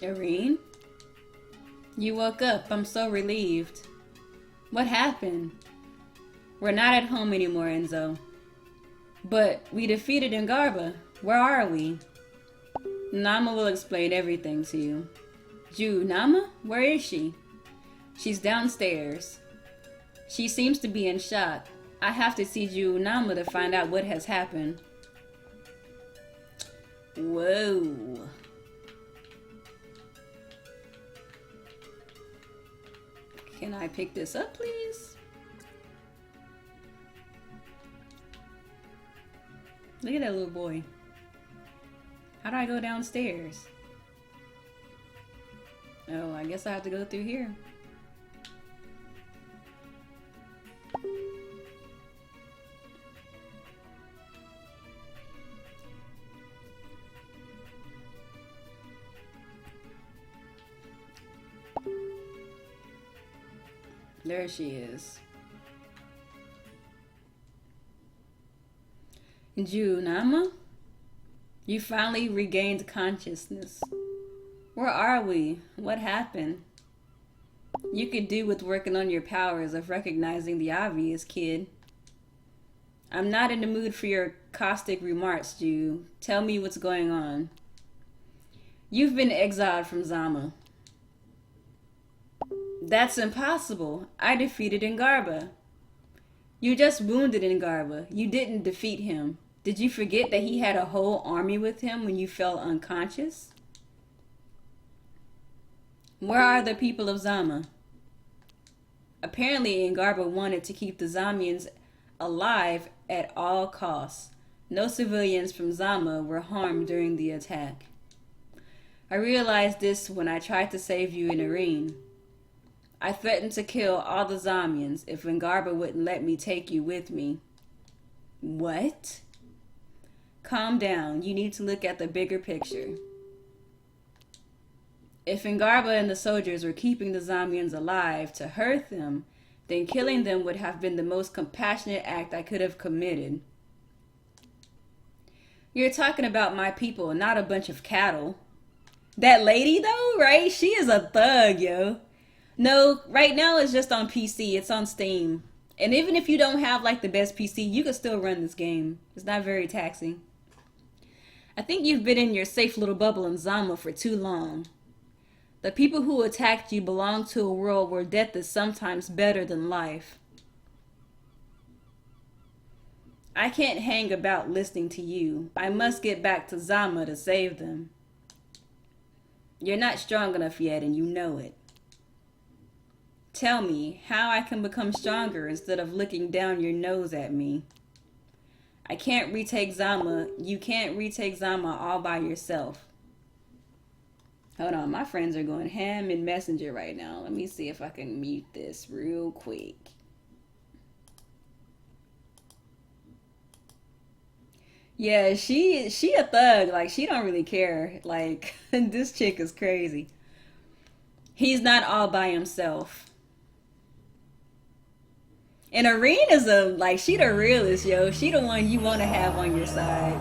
[SPEAKER 1] Aurion? You woke up. I'm so relieved. What happened? We're not at home anymore, Enzo. But we defeated Ngarba. Where are we? Nama will explain everything to you. Ju, Nama? Where is she? She's downstairs. She seems to be in shock. I have to see Ju Nama to find out what has happened. Whoa. Can I pick this up, please? Look at that little boy. How do I go downstairs? Oh, I guess I have to go through here. There she is. Junama? You finally regained consciousness. Where are we? What happened? You could do with working on your powers of recognizing the obvious, kid. I'm not in the mood for your caustic remarks, Ju. Tell me what's going on. You've been exiled from Zama. That's impossible. I defeated Ngarba. You just wounded Ngarba. You didn't defeat him. Did you forget that he had a whole army with him when you fell unconscious? Where are the people of Zama? Apparently Ngarba wanted to keep the Zamians alive at all costs. No civilians from Zama were harmed during the attack. I realized this when I tried to save you in Aurion. I threatened to kill all the Zamians if Ngarba wouldn't let me take you with me. What? Calm down. You need to look at the bigger picture. If Ngarba and the soldiers were keeping the Zamians alive to hurt them, then killing them would have been the most compassionate act I could have committed. You're talking about my people, not a bunch of cattle. That lady, though, right? She is a thug, yo. No, right now it's just on PC. It's on Steam. And even if you don't have like the best PC, you can still run this game. It's not very taxing. I think you've been in your safe little bubble in Zama for too long. The people who attacked you belong to a world where death is sometimes better than life. I can't hang about listening to you. I must get back to Zama to save them. You're not strong enough yet, and you know it. Tell me how I can become stronger instead of looking down your nose at me. I can't retake Zama. You can't retake Zama all by yourself. Hold on, my friends are going ham in Messenger right now. Let me see if I can mute this real quick. Yeah, she a thug. Like, she don't really care. Like, this chick is crazy. He's not all by himself. And Aurion is like, she the realest, yo. She the one you want to have on your side.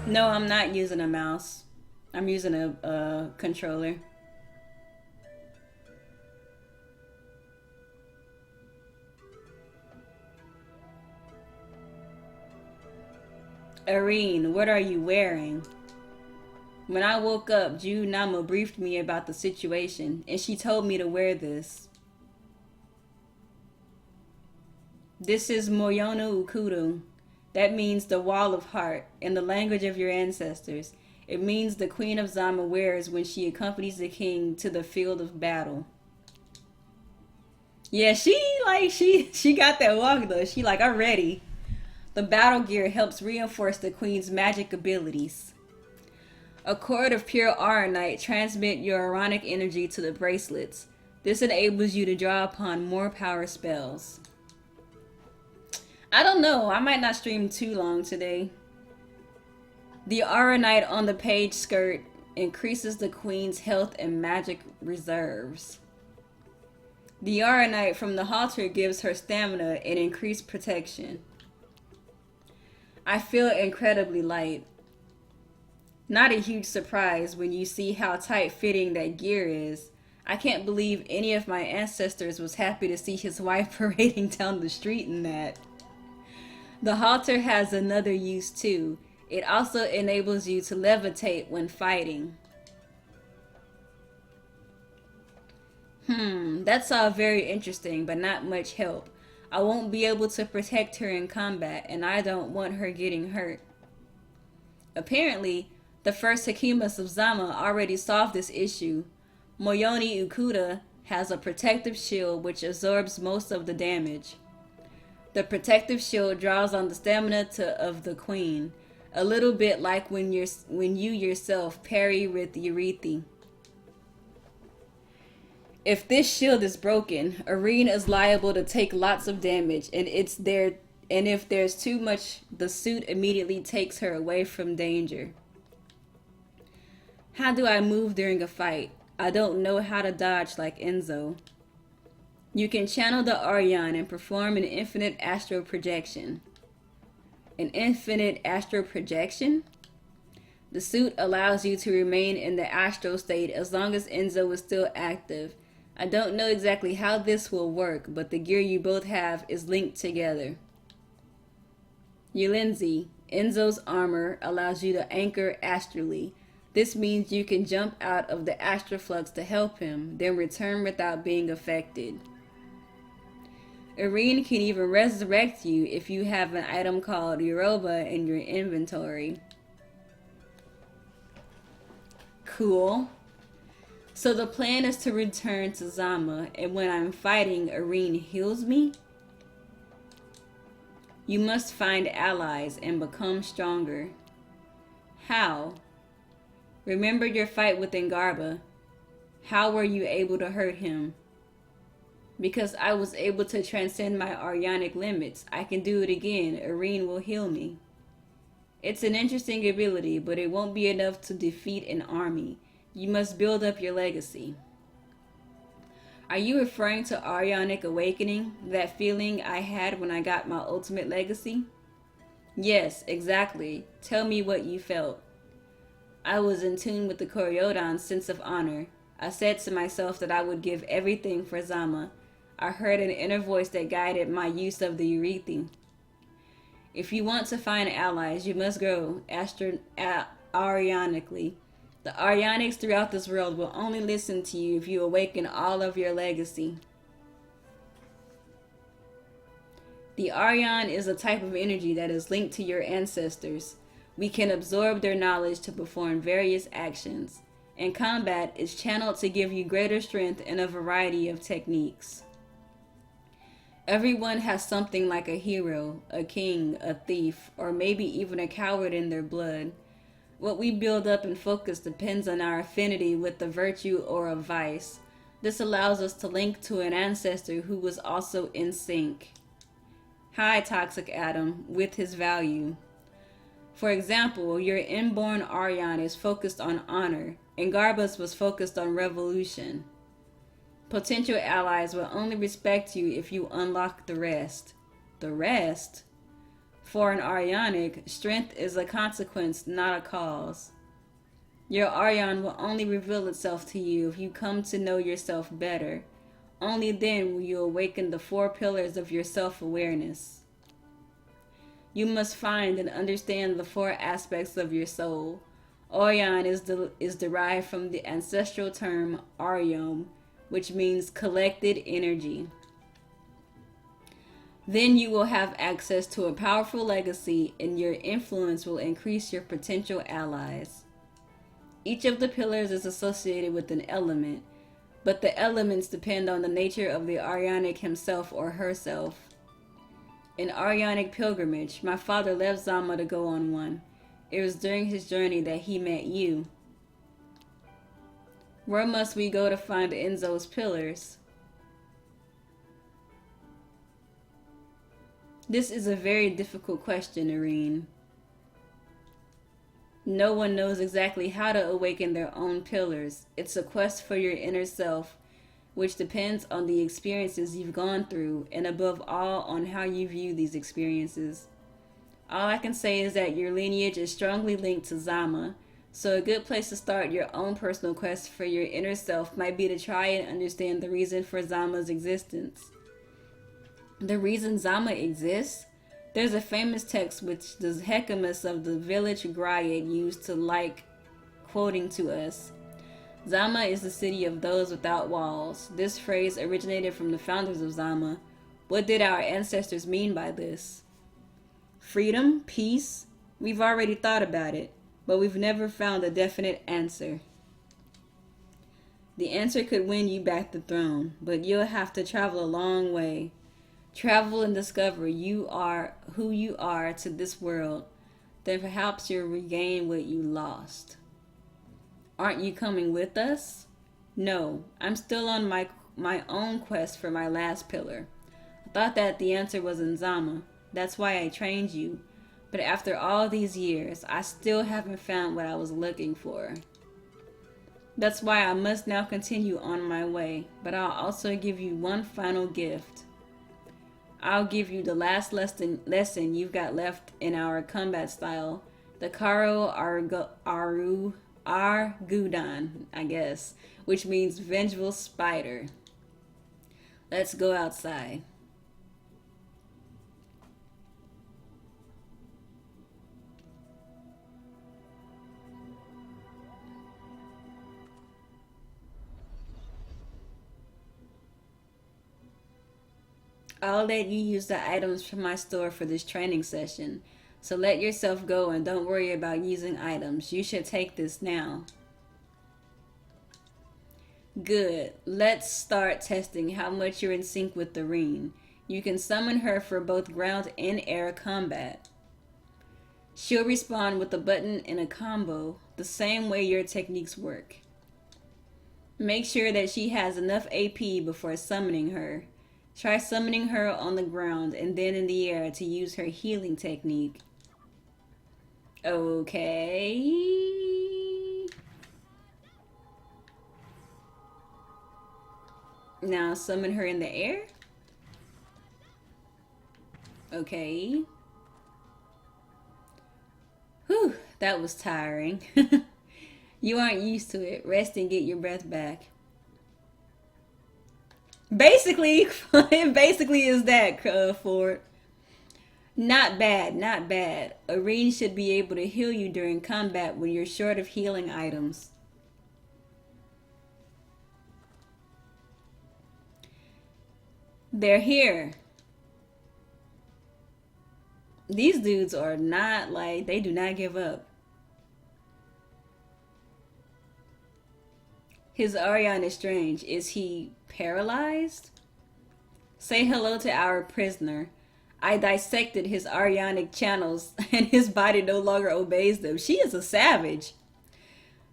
[SPEAKER 1] No, I'm not using a mouse. I'm using a controller. Aurion, what are you wearing? When I woke up, Ju Nama briefed me about the situation, and she told me to wear this. This is Moyono Ukudu. That means the wall of heart, in the language of your ancestors. It means the Queen of Zama wears when she accompanies the king to the field of battle. Yeah, she got that walk though. She like, I'm ready. The battle gear helps reinforce the queen's magic abilities. A cord of pure Aurionite transmit your Auronic energy to the bracelets. This enables you to draw upon more power spells. I don't know. I might not stream too long today. The Aurionite on the page skirt increases the queen's health and magic reserves. The Aurionite from the halter gives her stamina and increased protection. I feel incredibly light. Not a huge surprise when you see how tight-fitting that gear is. I can't believe any of my ancestors was happy to see his wife parading down the street in that. The halter has another use too. It also enables you to levitate when fighting. That's all very interesting, but not much help. I won't be able to protect her in combat, and I don't want her getting hurt. Apparently, the first Hakimas of Zama already solved this issue. Moyoni Ukuda has a protective shield which absorbs most of the damage. The protective shield draws on the stamina of the queen, a little bit like when you yourself parry with Eurythi. If this shield is broken, Aurion is liable to take lots of damage, and if there's too much, the suit immediately takes her away from danger. How do I move during a fight? I don't know how to dodge like Enzo. You can channel the Aurion and perform an infinite astral projection. An infinite astral projection? The suit allows you to remain in the astral state as long as Enzo is still active. I don't know exactly how this will work, but the gear you both have is linked together. Yulinzi, Enzo's armor allows you to anchor astrally. This means you can jump out of the astral flux to help him, then return without being affected. Aurion can even resurrect you if you have an item called Yoruba in your inventory. Cool. So the plan is to return to Zama, and when I'm fighting, Aurion heals me? You must find allies and become stronger. How? Remember your fight with Ngarba. How were you able to hurt him? Because I was able to transcend my Aurionic limits. I can do it again. Aurion will heal me. It's an interesting ability, but it won't be enough to defeat an army. You must build up your legacy. Are you referring to Aurionic awakening? That feeling I had when I got my ultimate legacy? Yes, exactly. Tell me what you felt. I was in tune with the Kori-Odan sense of honor. I said to myself that I would give everything for Zama. I heard an inner voice that guided my use of the Eurythi. If you want to find allies, you must grow Aurionically. The Aurionics throughout this world will only listen to you if you awaken all of your legacy. The Aurion is a type of energy that is linked to your ancestors. We can absorb their knowledge to perform various actions. In combat, it's channeled to give you greater strength and a variety of techniques. Everyone has something like a hero, a king, a thief, or maybe even a coward in their blood. What we build up and focus depends on our affinity with the virtue or a vice. This allows us to link to an ancestor who was also in sync. Hi, Toxic Adam, with his value. For example, your inborn Aurion is focused on honor, and Garba's was focused on revolution. Potential allies will only respect you if you unlock the rest. The rest? For an Aurionic, strength is a consequence, not a cause. Your Aurion will only reveal itself to you if you come to know yourself better. Only then will you awaken the 4 pillars of your self-awareness. You must find and understand the 4 aspects of your soul. Aurion is derived from the ancestral term Aurion, which means collected energy. Then you will have access to a powerful legacy, and your influence will increase your potential allies. Each of the pillars is associated with an element, but the elements depend on the nature of the Aurionic himself or herself. An Aurionic pilgrimage. My father left Zama to go on one. It was during his journey that he met you. Where must we go to find Enzo's pillars? This is a very difficult question, Aurion. No one knows exactly how to awaken their own pillars. It's a quest for your inner self, which depends on the experiences you've gone through, and above all, on how you view these experiences. All I can say is that your lineage is strongly linked to Zama. So a good place to start your own personal quest for your inner self might be to try and understand the reason for Zama's existence. The reason Zama exists? There's a famous text which the Hecamus of the village Griad used to like quoting to us. Zama is the city of those without walls. This phrase originated from the founders of Zama. What did our ancestors mean by this? Freedom? Peace? We've already thought about it, but we've never found a definite answer. The answer could win you back the throne, but you'll have to travel a long way. Travel and discover you are who you are to this world. Then perhaps you'll regain what you lost. Aren't you coming with us? No, I'm still on my own quest for my last pillar. I thought that the answer was in Zama. That's why I trained you. But after all these years, I still haven't found what I was looking for. That's why I must now continue on my way. But I'll also give you one final gift. I'll give you the last lesson you've got left in our combat style. The Kori-Odan, I guess, which means vengeful spider. Let's go outside. I'll let you use the items from my store for this training session. So let yourself go and don't worry about using items. You should take this now. Good. Let's start testing how much you're in sync with Aurion. You can summon her for both ground and air combat. She'll respond with a button in a combo, the same way your techniques work. Make sure that she has enough AP before summoning her. Try summoning her on the ground and then in the air to use her healing technique. Okay. Now summon her in the air. Okay. Whew, that was tiring. You aren't used to it. Rest and get your breath back. Basically, it basically is that, Ford. Not bad, not bad. Aurion should be able to heal you during combat when you're short of healing items. They're here. These dudes are not like, they do not give up. His Aurion is strange. Is he paralyzed? Say hello to our prisoner. I dissected his Aurionic channels and his body no longer obeys them. She is a savage.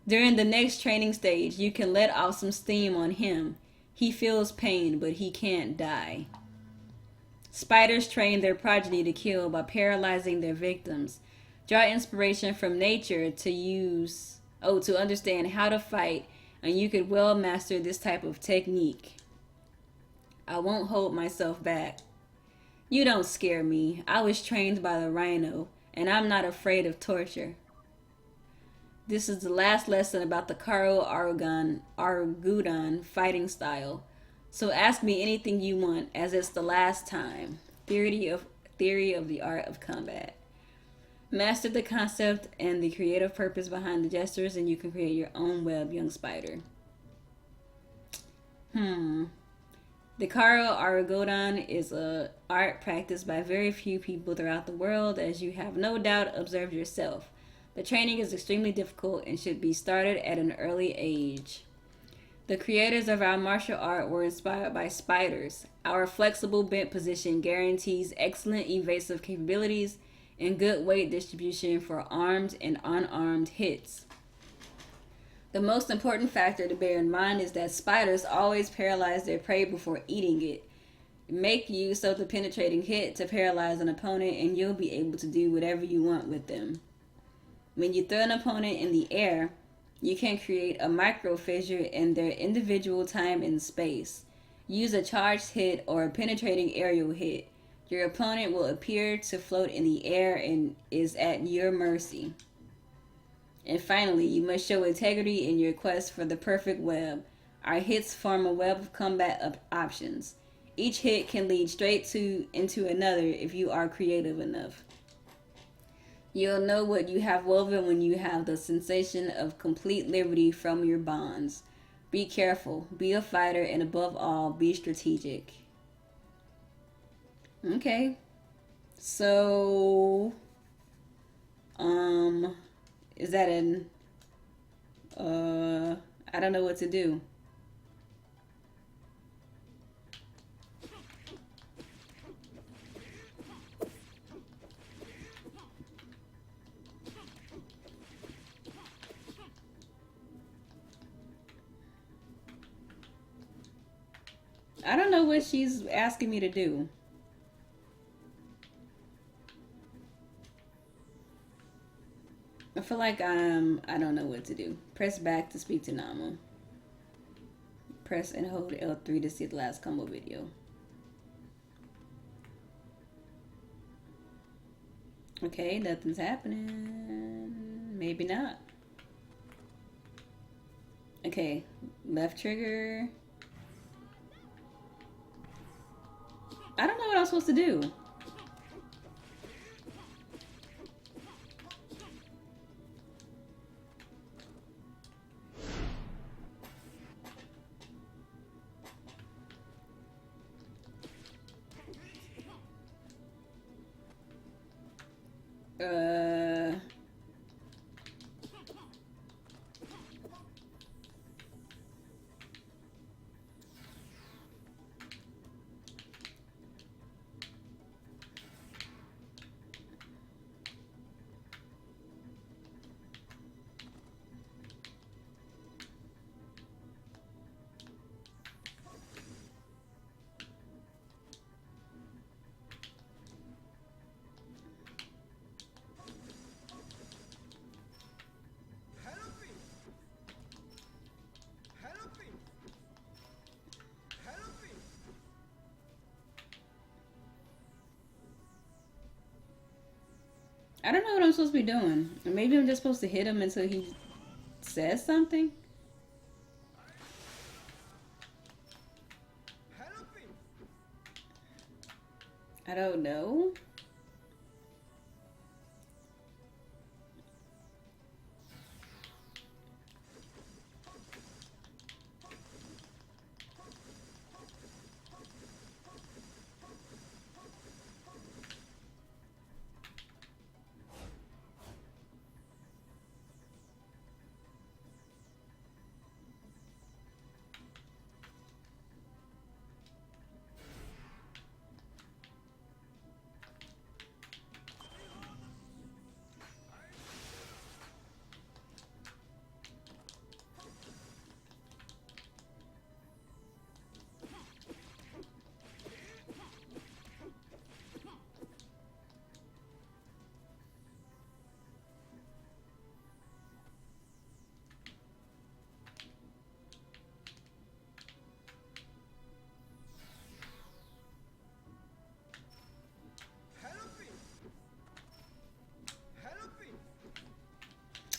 [SPEAKER 1] During the next training stage, you can let off some steam on him. He feels pain, but he can't die. Spiders train their progeny to kill by paralyzing their victims. Draw inspiration from nature to understand how to fight, and you could well master this type of technique. I won't hold myself back. You don't scare me. I was trained by the rhino, and I'm not afraid of torture. This is the last lesson about the Kori-Odan fighting style. So ask me anything you want, as it's the last time. Theory of the art of combat. Master the concept and the creative purpose behind the gestures, and you can create your own web, young spider. The Kori-Odan is a art practiced by very few people throughout the world, as you have no doubt observed yourself. The training is extremely difficult and should be started at an early age. The creators of our martial art were inspired by spiders. Our flexible bent position guarantees excellent evasive capabilities and good weight distribution for armed and unarmed hits. The most important factor to bear in mind is that spiders always paralyze their prey before eating it. Make use of the penetrating hit to paralyze an opponent, and you'll be able to do whatever you want with them. When you throw an opponent in the air, you can create a micro fissure in their individual time and space. Use a charged hit or a penetrating aerial hit. Your opponent will appear to float in the air and is at your mercy. And finally, you must show integrity in your quest for the perfect web. Our hits form a web of combat options. Each hit can lead straight into another if you are creative enough. You'll know what you have woven when you have the sensation of complete liberty from your bonds. Be careful, be a fighter, and above all, be strategic. Okay. So, is that an, I don't know what to do. I don't know what she's asking me to do. I feel like I don't know what to do. Press back to speak to Nama. Press and hold L3 to see the last combo video. Okay, nothing's happening. Maybe not. Okay, left trigger. I don't know what I'm supposed to do. I don't know what I'm supposed to be doing. Or maybe I'm just supposed to hit him until he says something. I don't know.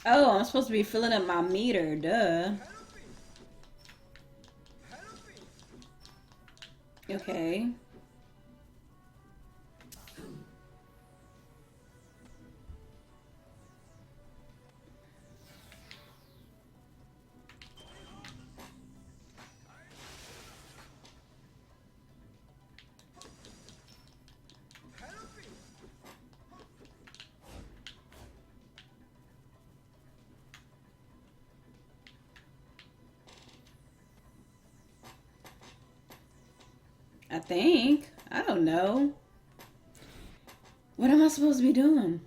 [SPEAKER 1] Oh, I'm supposed to be filling up my meter, duh. Okay. I think. I don't know. What am I supposed to be doing?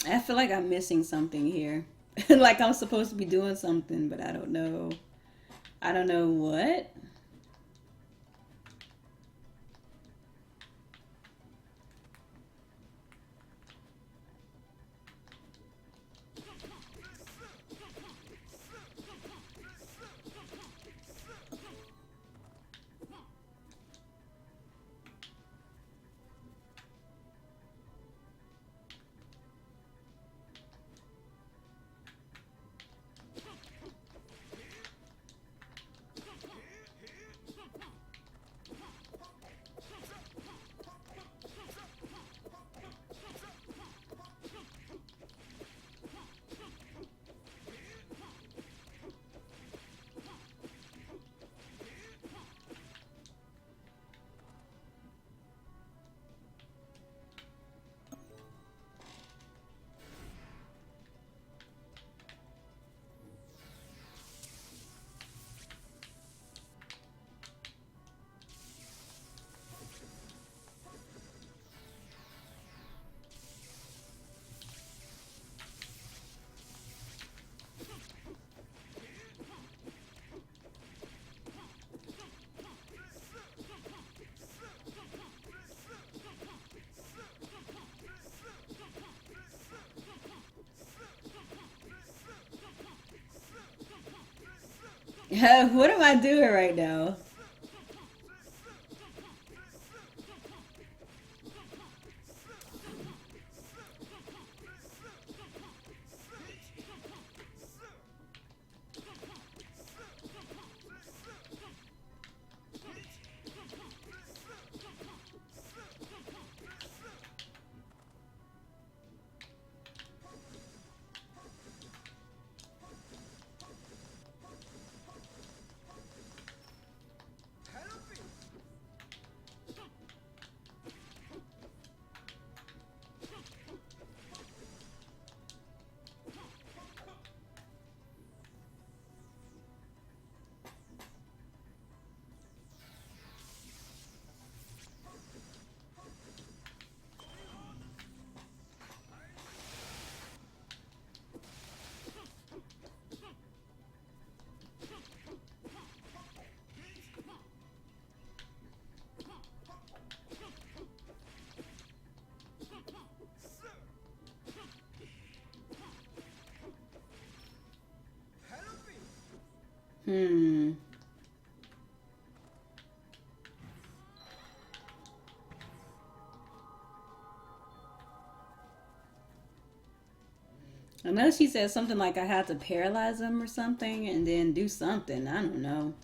[SPEAKER 1] I feel like I'm missing something here. Like I'm supposed to be doing something, but I don't know. I don't know what. What am I doing right now? Hmm. I know she said something like I had to paralyze him or something and then do something. I don't know.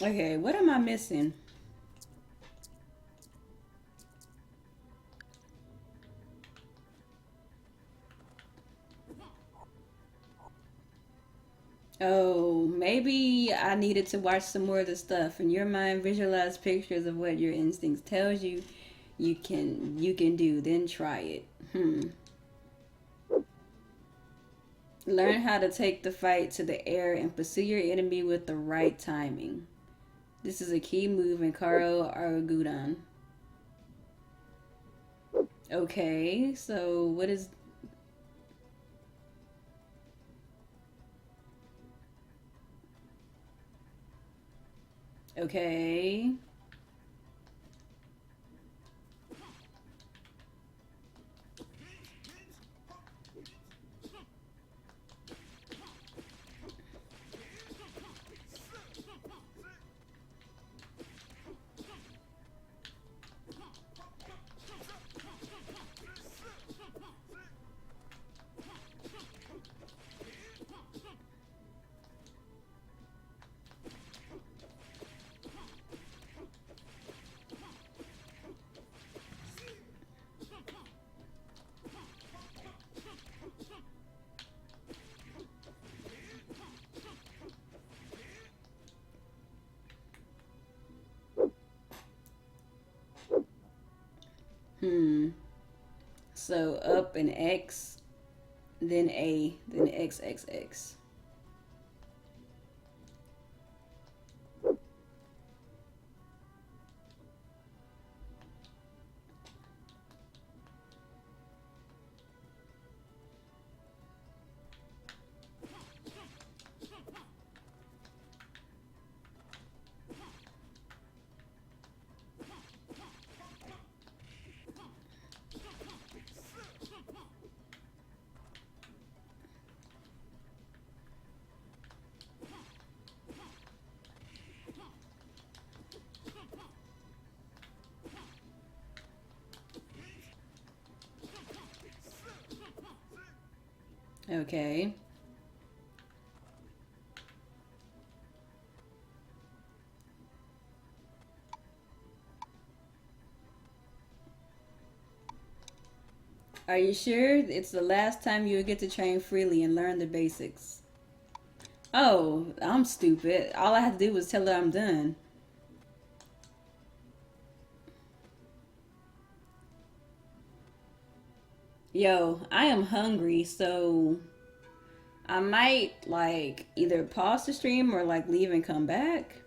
[SPEAKER 1] Okay, what am I missing? Oh, maybe I needed to watch some more of the stuff. And your mind visualize pictures of what your instincts tells you you can do. Then try it. Learn how to take the fight to the air and pursue your enemy with the right timing. This is a key move in Kori-Odan. Okay, so what is... Okay. Hmm. So up and X, then A, then X, X, X. Okay. Are you sure it's the last time you'll get to train freely and learn the basics? Oh, I'm stupid. All I have to do was tell her I'm done. Yo, I am hungry, so I might like either pause the stream or like leave and come back.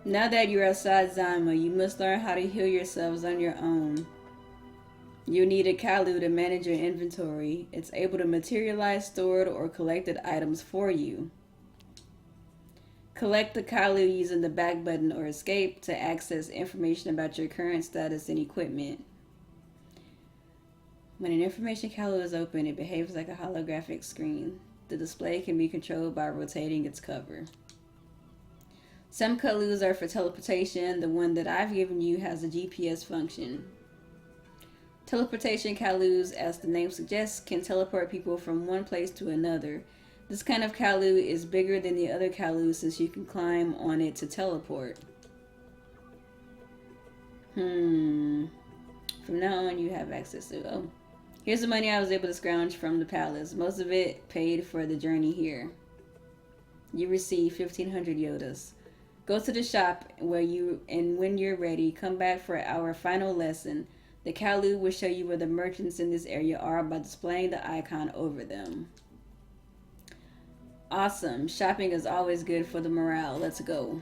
[SPEAKER 1] Now that you're outside Zama, you must learn how to heal yourselves on your own. You need a Kalu to manage your inventory. It's able to materialize stored or collected items for you. Collect the Kalu using the back button or escape to access information about your current status and equipment. When an information Kalu is open, it behaves like a holographic screen. The display can be controlled by rotating its cover. Some Kalus are for teleportation. The one that I've given you has a GPS function. Teleportation Kalus, as the name suggests, can teleport people from one place to another. This kind of Kalu is bigger than the other Kalu since you can climb on it to teleport. From now on, you have access to... Oh. Here's the money I was able to scrounge from the palace. Most of it paid for the journey here. You receive 1,500 Yodas. Go to the shop and when you're ready, come back for our final lesson. The Kalu will show you where the merchants in this area are by displaying the icon over them. Awesome. Shopping is always good for the morale. Let's go.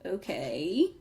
[SPEAKER 1] Okay.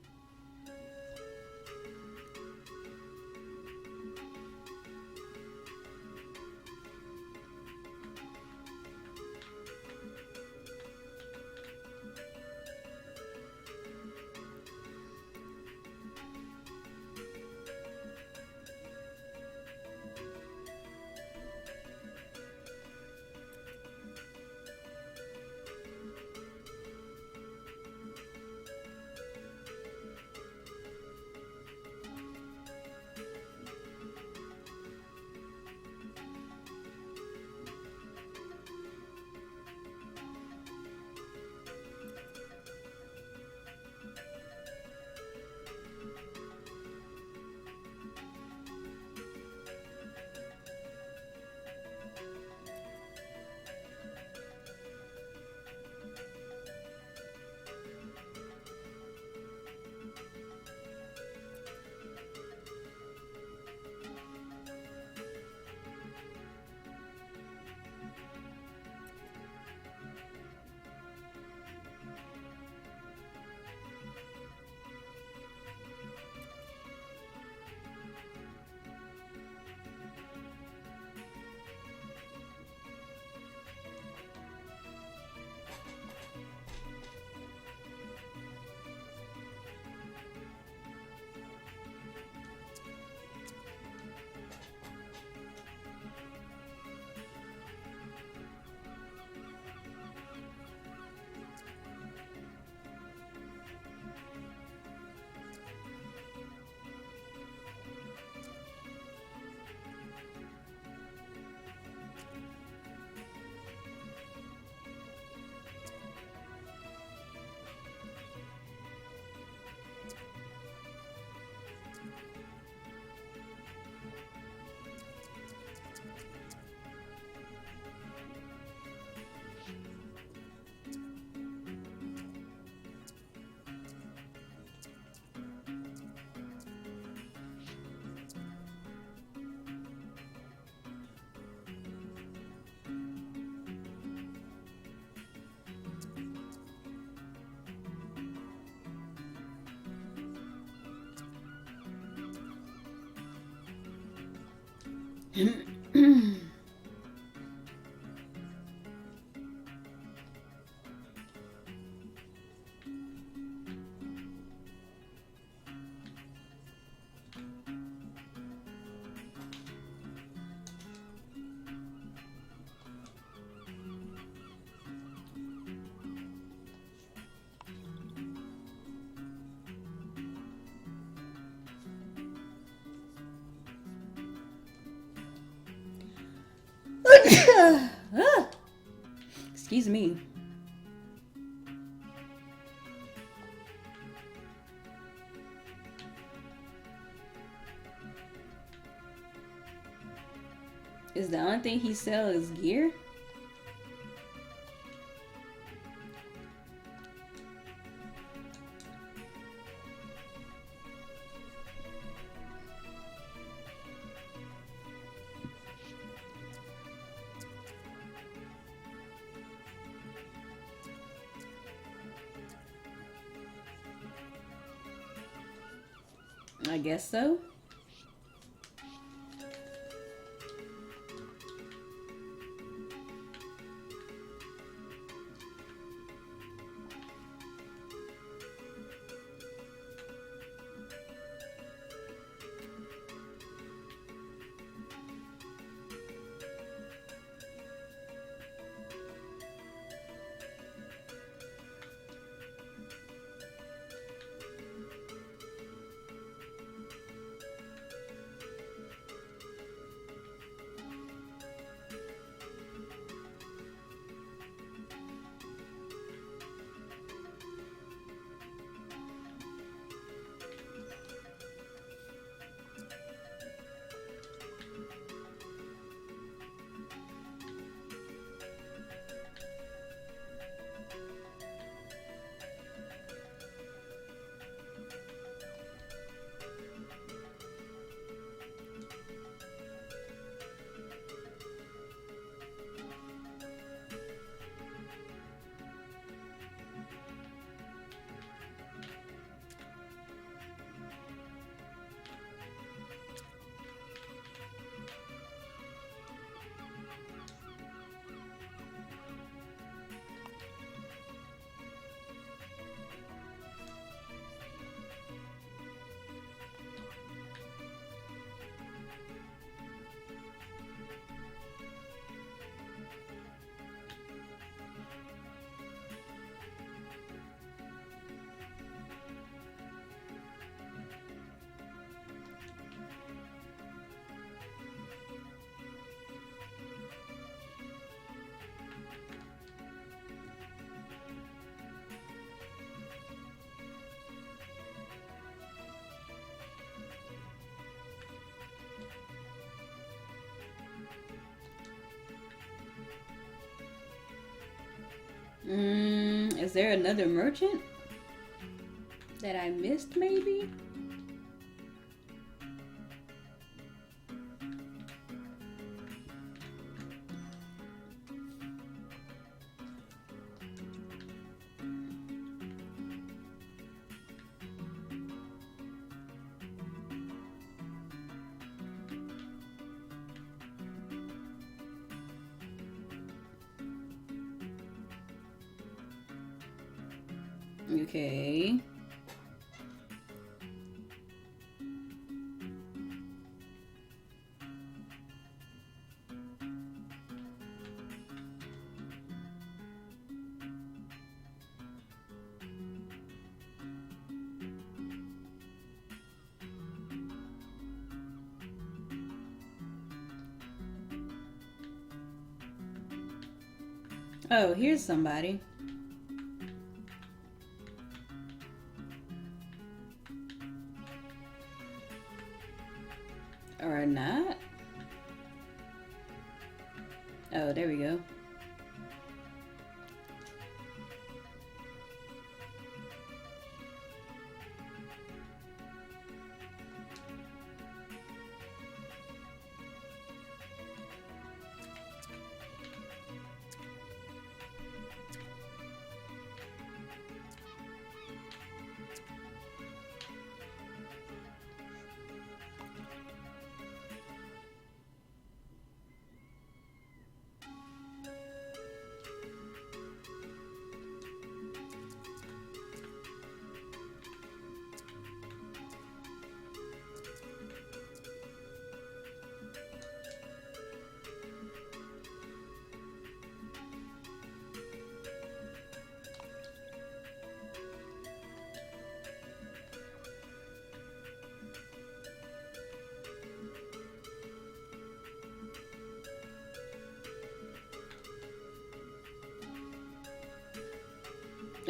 [SPEAKER 1] Excuse me. Is the only thing he sells gear? I guess so. Is there another merchant that I missed, maybe? Okay. Oh, here's somebody. Or not. Oh, there we go.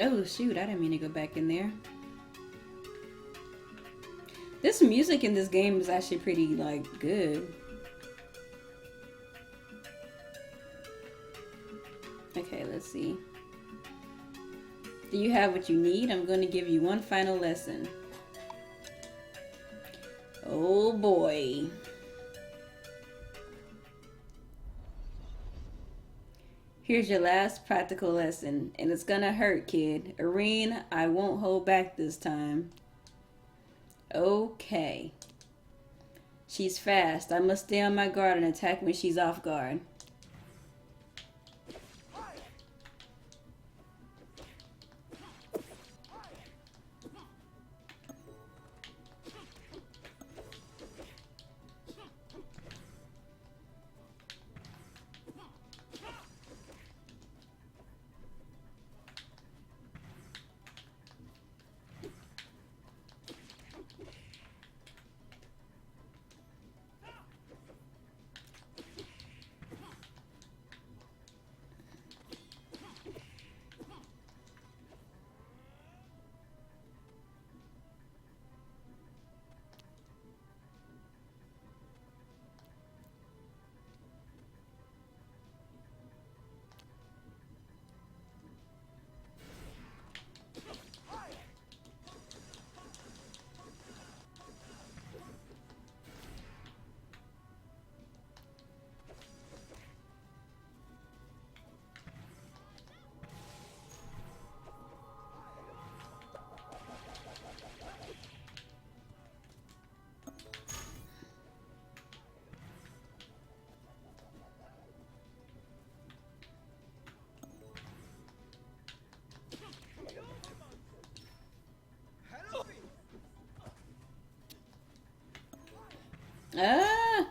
[SPEAKER 1] Oh shoot, I didn't mean to go back in there. This music in this game is actually pretty, like, good. Okay, let's see. Do you have what you need? I'm going to give you one final lesson. Oh boy. Here's your last practical lesson, and it's gonna hurt, kid. Aurion, I won't hold back this time. Okay. She's fast. I must stay on my guard and attack when she's off guard. Ah!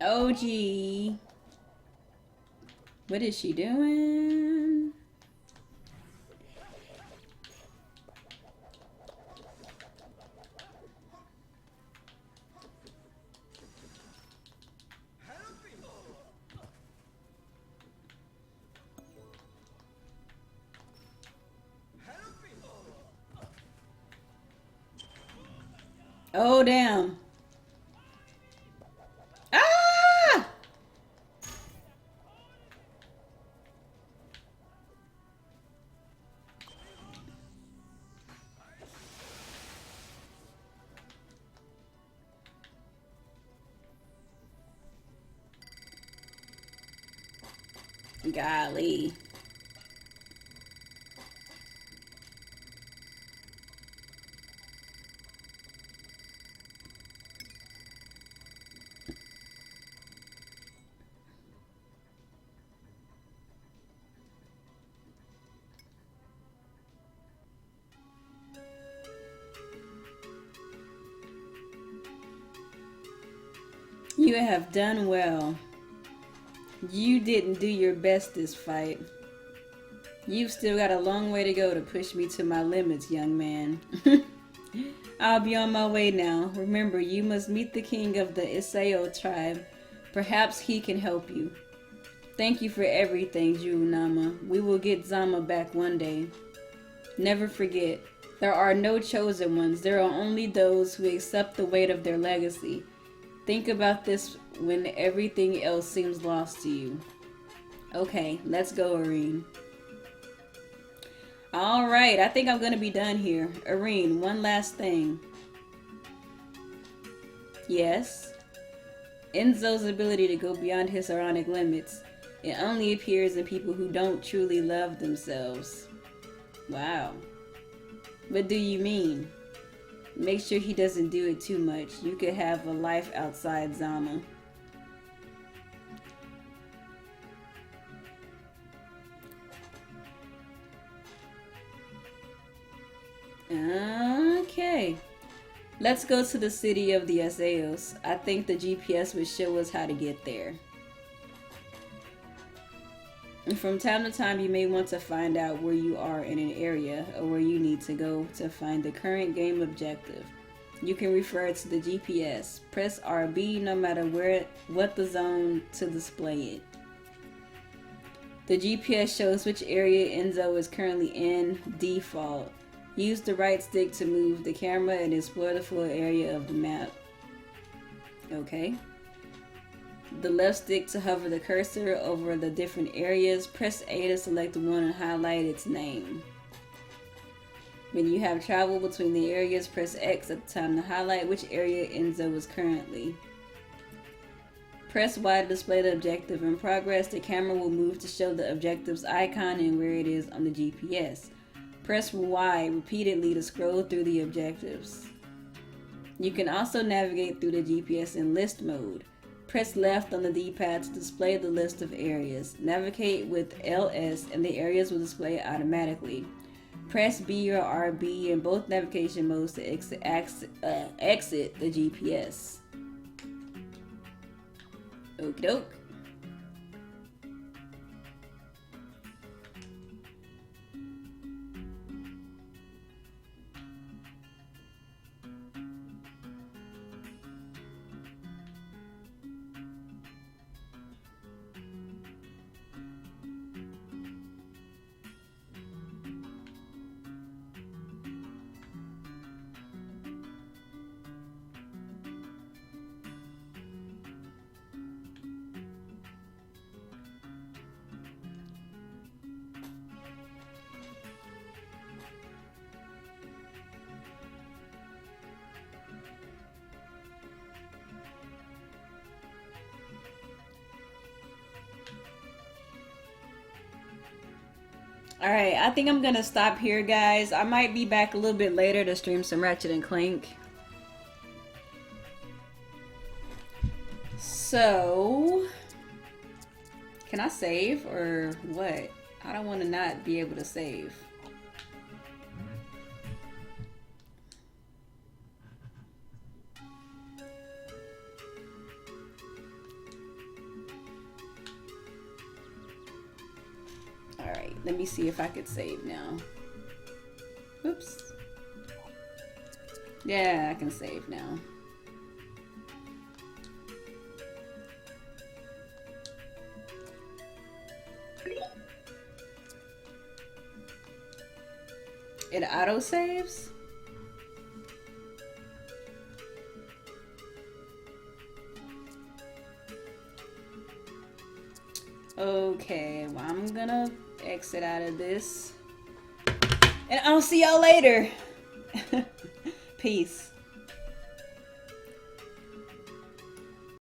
[SPEAKER 1] Oh, gee. What is she doing? Oh, damn. Ah! Golly. You have done well. You didn't do your best this fight. You've still got a long way to go to push me to my limits, young man. I'll be on my way now. Remember, you must meet the king of the Isao tribe. Perhaps he can help you. Thank you for everything, Junama. We will get Zama back one day. Never forget, there are no chosen ones. There are only those who accept the weight of their legacy. Think about this when everything else seems lost to you. Okay, let's go, Aurion. Alright, I think I'm gonna be done here. Aurion, one last thing. Yes? Enzo's ability to go beyond his ironic limits. It only appears in people who don't truly love themselves. Wow. What do you mean? Make sure he doesn't do it too much. You could have a life outside Zama. Okay. Let's go to the city of the Aseos. I think the GPS will show us how to get there. From time to time, you may want to find out where you are in an area or where you need to go to find the current game objective. You can refer to the GPS. Press RB no matter what the zone to display it. The GPS shows which area Enzo is currently in default. Use the right stick to move the camera and explore the full area of the map. Okay. The left stick to hover the cursor over the different areas. Press A to select one and highlight its name. When you have traveled between the areas, press X at the time to highlight which area Enzo is currently. Press Y to display the objective in progress. The camera will move to show the objective's icon and where it is on the GPS. Press Y repeatedly to scroll through the objectives. You can also navigate through the GPS in list mode. Press left on the D-pad to display the list of areas. Navigate with LS and the areas will display automatically. Press B or RB in both navigation modes to exit the GPS. Okie doke. Alright, I think I'm gonna stop here, guys. I might be back a little bit later to stream some Ratchet and Clank. So, can I save or what? I don't want to not be able to save. Alright, let me see if I could save now. Oops. Yeah, I can save now. It auto saves? Okay, well, I'm gonna exit out of this. And I'll see y'all later. Peace.